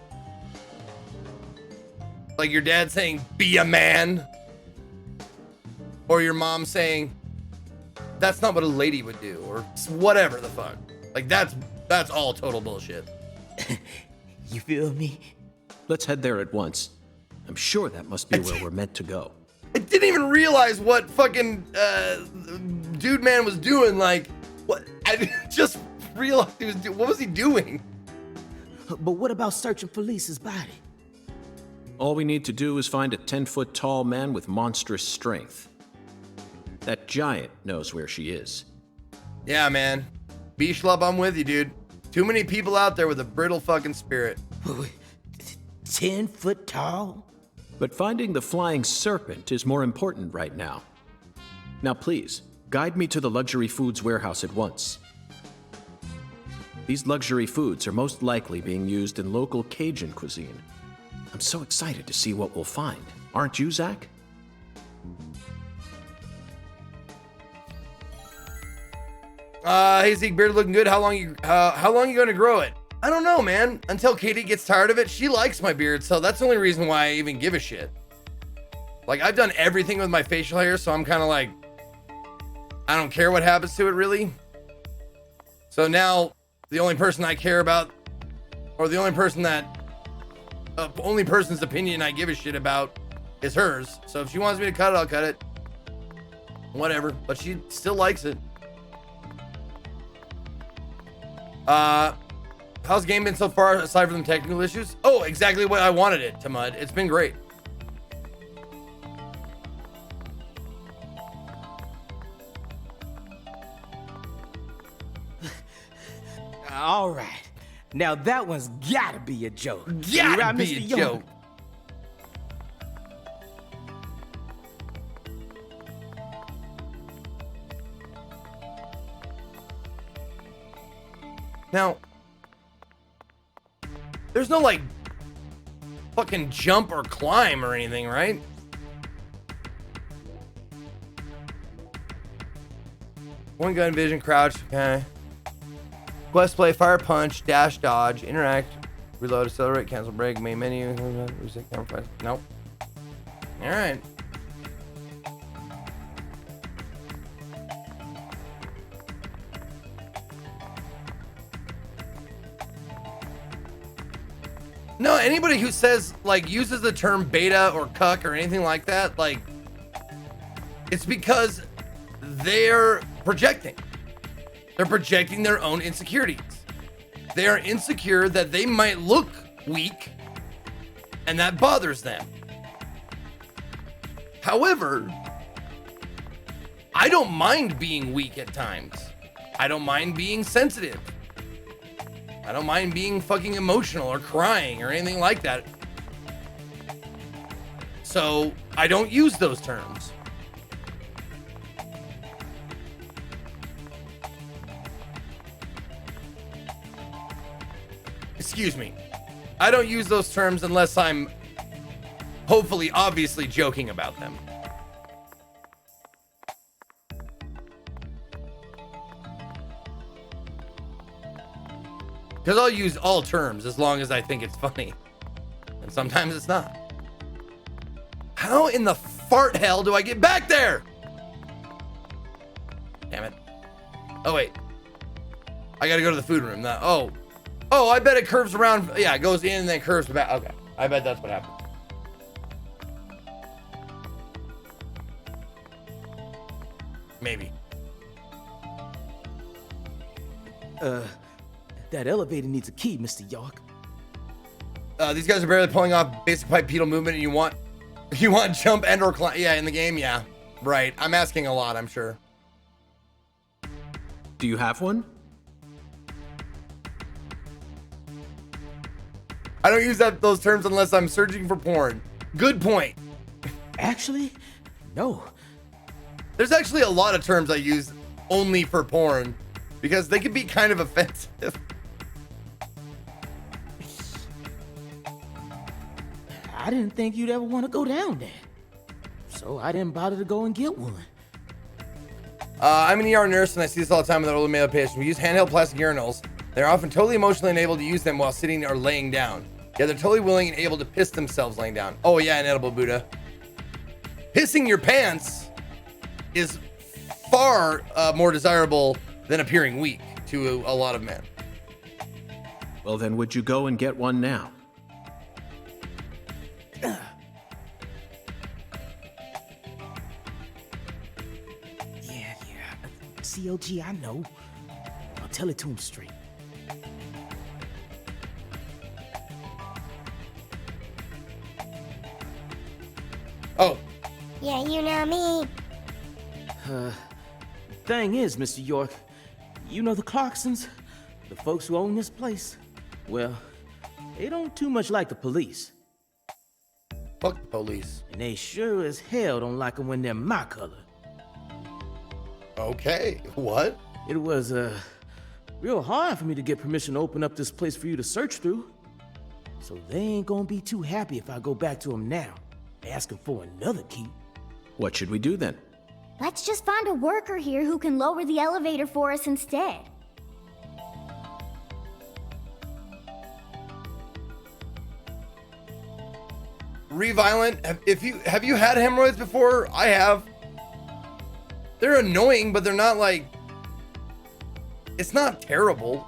your dad saying, be a man, or your mom saying, that's not what a lady would do, or whatever the fuck. Like, that's all total bullshit. You feel me? Let's head there at once. I'm sure that must be where we're meant to go. I didn't even realize what fucking dude man was doing. Like, what? I just realized he was what was he doing? But what about searching for Lisa's body? All we need to do is find a 10-foot tall man with monstrous strength. That giant knows where she is. Yeah, man. B-Schlub, I'm with you, dude. Too many people out there with a brittle fucking spirit. 10 foot tall? But finding the flying serpent is more important right now. Now please, guide me to the luxury foods warehouse at once. These luxury foods are most likely being used in local Cajun cuisine. I'm so excited to see what we'll find. Aren't you, Zach? Hey Zeke, beard looking good. How long you gonna grow it? I don't know, man. Until Katie gets tired of it. She likes my beard, so that's the only reason why I even give a shit. Like, I've done everything with my facial hair, so I'm kind of like, I don't care what happens to it, really. So now, the only person I care about, or the only person only person's opinion I give a shit about is hers. So if she wants me to cut it, I'll cut it. Whatever. But she still likes it. How's the game been so far, aside from the technical issues? Oh, exactly what I wanted it to, Mud. It's been great. All right. Now that one's gotta be a joke. Gotta Right, be Mr. a York? joke. Now, there's no like fucking jump or climb or anything, right? One gun vision, crouch, okay. Quest play, fire punch, dash, dodge, interact, reload, accelerate, cancel break, main menu, reset camera price. Nope. Alright. No, anybody who says, like, uses the term beta or cuck or anything like that, like, it's because they're projecting. They're projecting their own insecurities. They are insecure that they might look weak, and that bothers them. However, I don't mind being weak at times. I don't mind being sensitive. I don't mind being fucking emotional or crying or anything like that. So I don't use those terms. Excuse me. I don't use those terms unless I'm hopefully obviously joking about them. Because I'll use all terms as long as I think it's funny. And sometimes it's not. How in the fart hell do I get back there? Damn it. Oh, wait. I gotta go to the food room. Oh, I bet it curves around. Yeah, it goes in and then curves back. Okay. I bet that's what happened. Maybe. That elevator needs a key, Mr. York. These guys are barely pulling off basic bipedal movement, and you want jump and or climb. Yeah, in the game, yeah. Right. I'm asking a lot, I'm sure. Do you have one? I don't use those terms unless I'm searching for porn. Good point. Actually, no. There's actually a lot of terms I use only for porn because they can be kind of offensive. I didn't think you'd ever want to go down there. So I didn't bother to go and get one. I'm an ER nurse and I see this all the time with our older male patients. We use handheld plastic urinals. They're often totally emotionally unable to use them while sitting or laying down. Yeah, they're totally willing and able to piss themselves laying down. Oh yeah, Inedible Buddha. Pissing your pants is far more desirable than appearing weak to a lot of men. Well, then would you go and get one now? COG, I know. I'll tell it to him straight. Oh. Yeah, you know me. Thing is, Mr. York, you know the Clarksons? The folks who own this place? Well, they don't too much like the police. Fuck the police. And they sure as hell don't like them when they're my color. Okay, what? It was, real hard for me to get permission to open up this place for you to search through. So they ain't gonna be too happy if I go back to them now, asking for another key. What should we do then? Let's just find a worker here who can lower the elevator for us instead. Reviolent, have you had hemorrhoids before? I have. They're annoying, but they're not like, it's not terrible.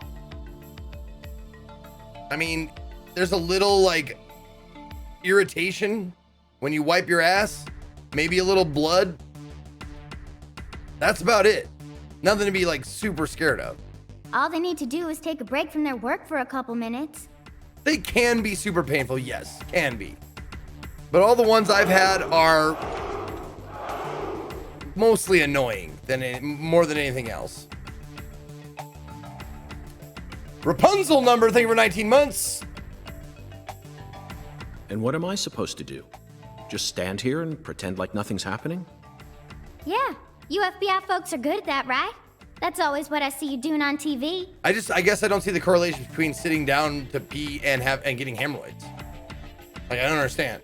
I mean, there's a little like irritation when you wipe your ass, maybe a little blood. That's about it. Nothing to be like super scared of. All they need to do is take a break from their work for a couple minutes. They can be super painful, yes, can be. But all the ones I've had are mostly annoying more than anything else. Rapunzel number, thank you for 19 months. And what am I supposed to do? Just stand here and pretend like nothing's happening? Yeah, you FBI folks are good at that, right? That's always what I see you doing on TV. I guess I don't see the correlation between sitting down to pee and getting hemorrhoids. Like, I don't understand.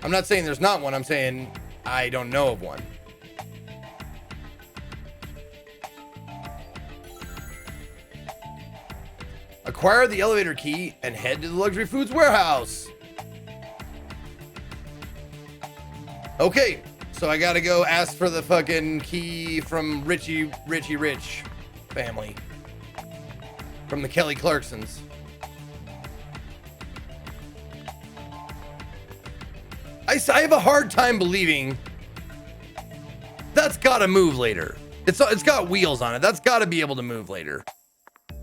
I'm not saying there's not one, I'm saying I don't know of one. Acquire the elevator key and head to the luxury foods warehouse. Okay, so I gotta go ask for the fucking key from Richie Rich family. From the Kelly Clarksons. I have a hard time believing that's gotta move later. It's got wheels on it. That's gotta be able to move later. I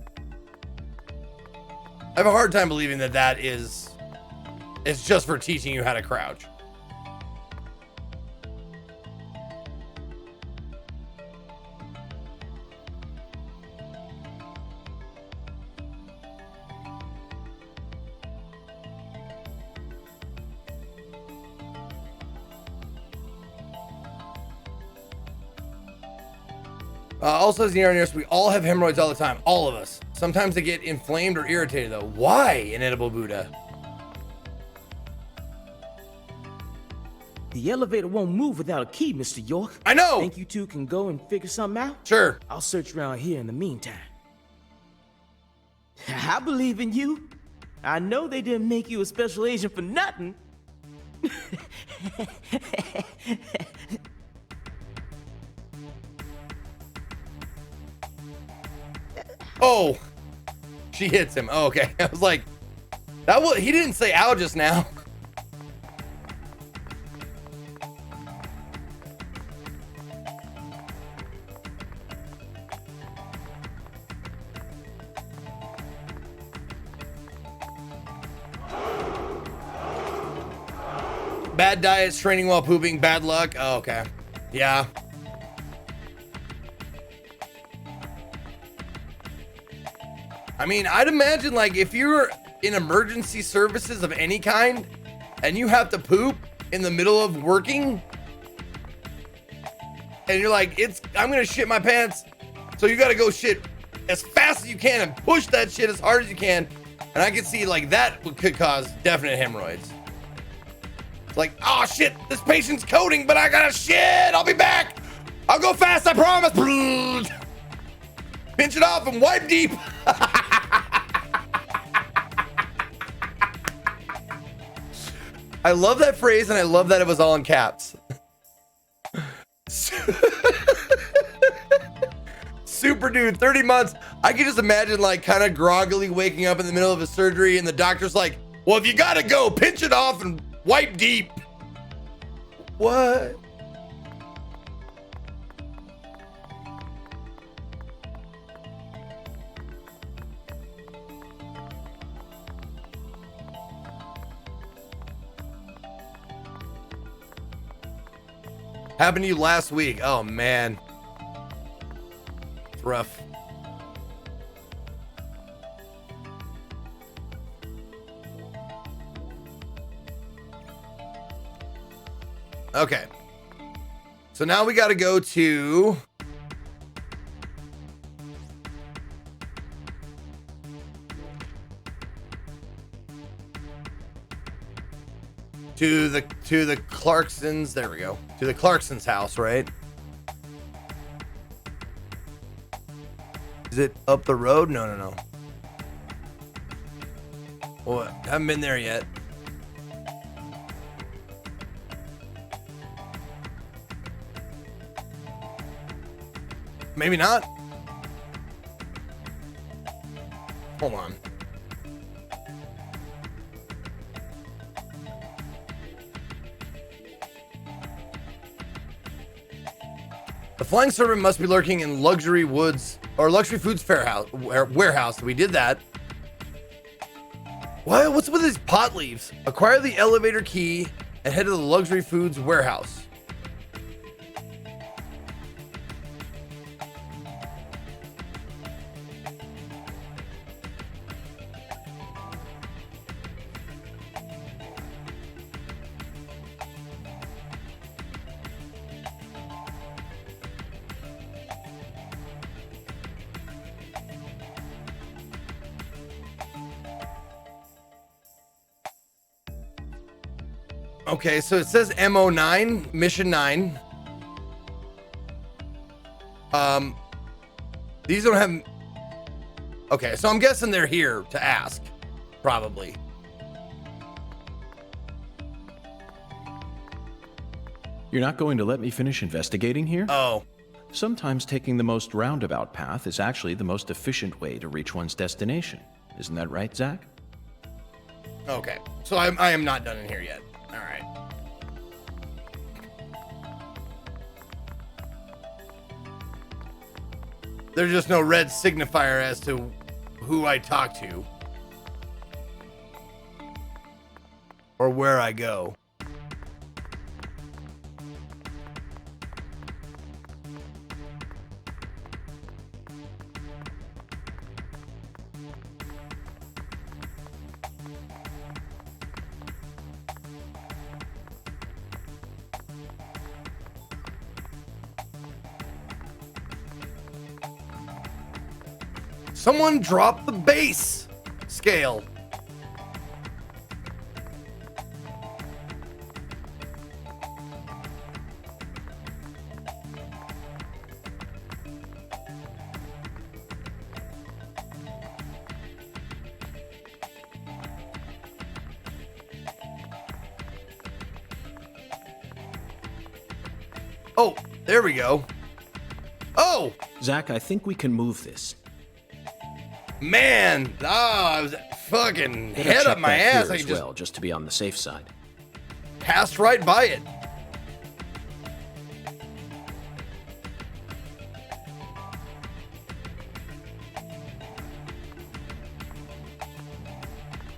have a hard time believing that it's just for teaching you how to crouch. Also, as an ER nurse, we all have hemorrhoids all the time. All of us. Sometimes they get inflamed or irritated, though. Why, Inedible Buddha? The elevator won't move without a key, Mr. York. I know! Think you two can go and figure something out? Sure. I'll search around here in the meantime. I believe in you. I know they didn't make you a special agent for nothing. Oh, she hits him. Oh, okay. I was like, he didn't say ow just now. Bad diet, training while pooping, bad luck. Oh, okay. Yeah. I mean, I'd imagine like if you're in emergency services of any kind and you have to poop, in the middle of working, and you're like, I'm gonna shit my pants, so you gotta go shit as fast as you can and push that shit as hard as you can. And I can see like that could cause definite hemorrhoids. It's like, oh shit, this patient's coding, but I gotta shit. I'll be back. I'll go fast, I promise. Pinch it off and wipe deep. I love that phrase, and I love that it was all in caps. Super dude, 30 months. I can just imagine like kind of groggily waking up in the middle of a surgery, and the doctor's like, well, if you gotta go, pinch it off and wipe deep. What? Happened to you last week. Oh man. It's rough. Okay. So now we got to go to the Clarksons. There we go. To the Clarksons' house, right? Is it up the road? No. Well, haven't been there yet. Maybe not. Hold on. The flying serpent must be lurking in Luxury Woods or Luxury Foods warehouse. We did that. What? What's with these pot leaves? Acquire the elevator key and head to the Luxury Foods warehouse. Okay, so it says MO9, Mission 9. These don't have... Okay, so I'm guessing they're here to ask. Probably. You're not going to let me finish investigating here? Oh. Sometimes taking the most roundabout path is actually the most efficient way to reach one's destination. Isn't that right, Zach? Okay, so I am not done in here yet. All right. There's just no red signifier as to who I talk to or where I go. Someone drop the base scale. Oh, there we go. Oh! Zach, I think we can move this. Man, I was fucking Better head check up my back ass. here I as just well, just to be on the safe side. passed right by it.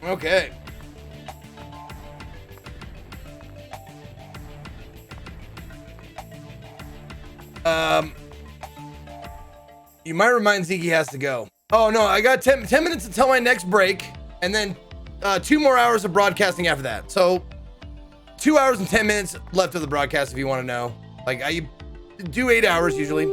Okay. You might remind Zeke he has to go. Oh no, I got 10 minutes until my next break, and then 2 more hours of broadcasting after that. So 2 hours and 10 minutes left of the broadcast if you want to know. Like, I do 8 hours usually.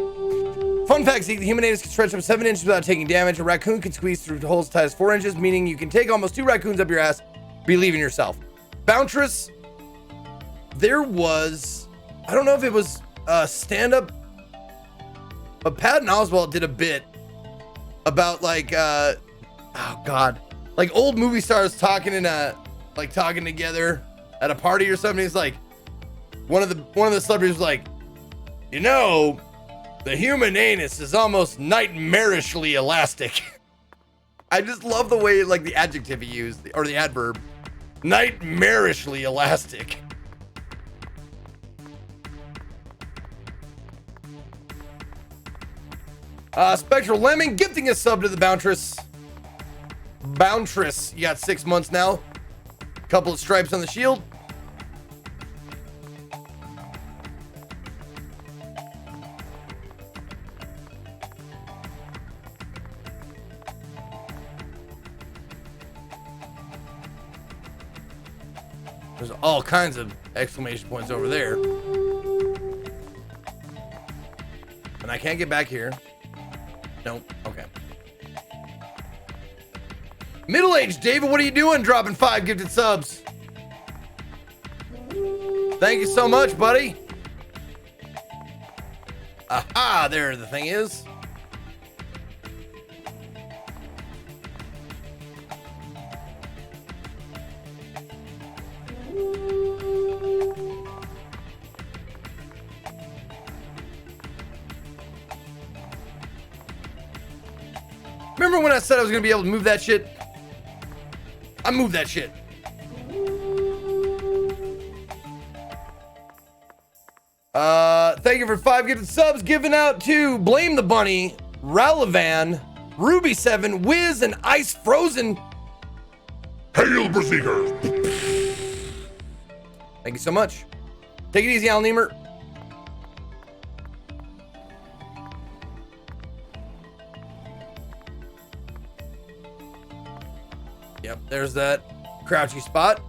Fun fact, Zeke, the human anus can stretch up 7 inches without taking damage. A raccoon can squeeze through holes as tight as 4 inches, meaning you can take almost 2 raccoons up your ass. Believe in yourself. Bountress, there was, I don't know if it was stand-up, but Patton Oswalt did a bit about like, oh God, like old movie stars talking talking together at a party or something. He's like, one of the celebrities was like, you know, the human anus is almost nightmarishly elastic. I just love the way, like, the adjective he used, or the adverb, nightmarishly elastic. Spectral Lemon gifting a sub to the Bountress. Bountress, you got 6 months now. Couple of stripes on the shield. There's all kinds of exclamation points over there. And I can't get back here. Nope. Okay. Middle-aged David, what are you doing? Dropping 5 gifted subs. Thank you so much, buddy. Aha, there the thing is. Remember when I said I was going to be able to move that shit? I moved that shit. Thank you for 5 gifted subs. Giving out to Blame the Bunny, Ralavan, Ruby 7, Wiz, and Ice Frozen. Hail, Berserker! Thank you so much. Take it easy, Al Niemer. Yep, there's that crouchy spot.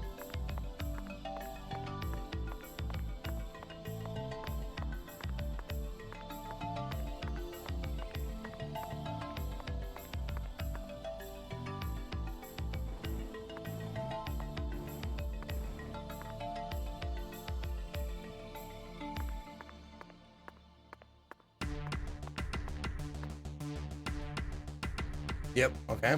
Yep, okay.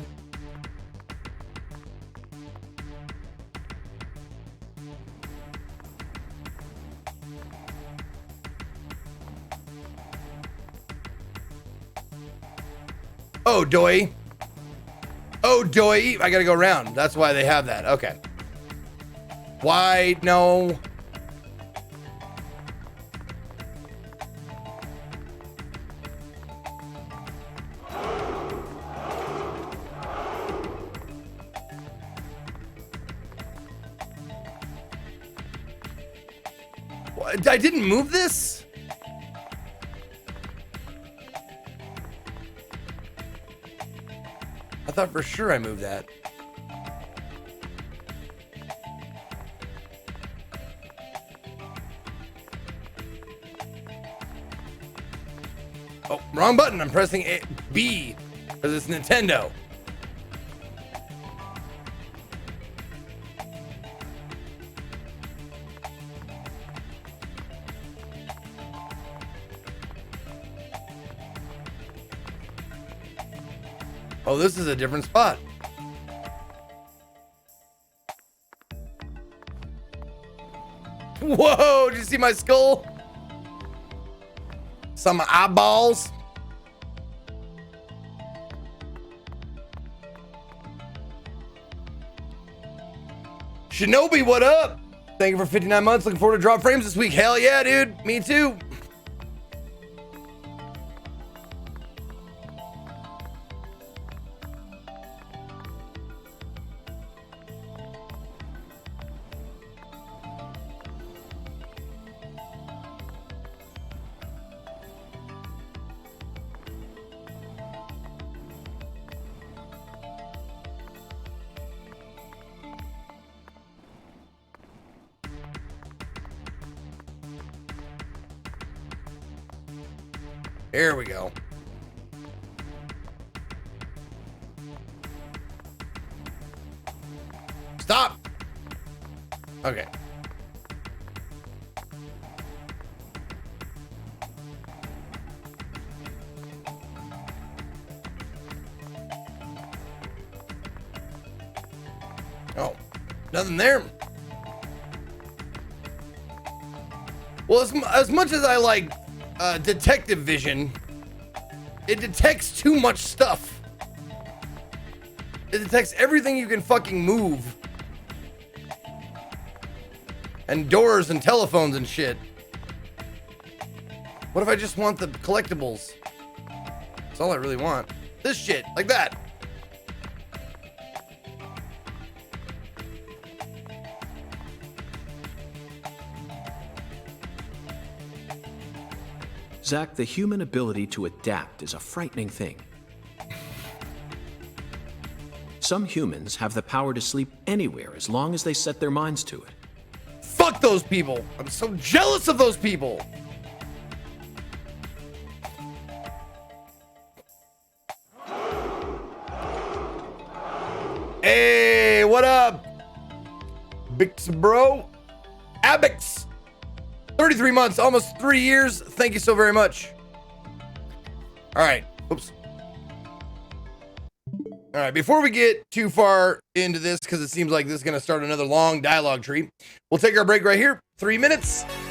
Oh, doy. Oh, doy. I gotta go around. That's why they have that. Okay. Why? No. What? I didn't move this? I thought for sure I moved that. Oh, wrong button. I'm pressing B because it's Nintendo. Oh, this is a different spot. Whoa, did you see my skull? Some eyeballs. Shinobi, what up? Thank you for 59 months. Looking forward to drop frames this week. Hell yeah, dude. Me too. Here we go. Stop. Okay. Oh, nothing there. Well, as much as I like detective vision, it detects too much stuff. It detects everything you can fucking move. And doors and telephones and shit. What if I just want the collectibles? That's all I really want. This shit, like that. Zach, the human ability to adapt is a frightening thing. Some humans have the power to sleep anywhere as long as they set their minds to it. Fuck those people. I'm so jealous of those people. Hey, what up? Bix bro. Abix. 33 months, almost 3 years. Thank you so very much. All right. Oops. All right, before we get too far into this, because it seems like this is going to start another long dialogue tree, we'll take our break right here. 3 minutes.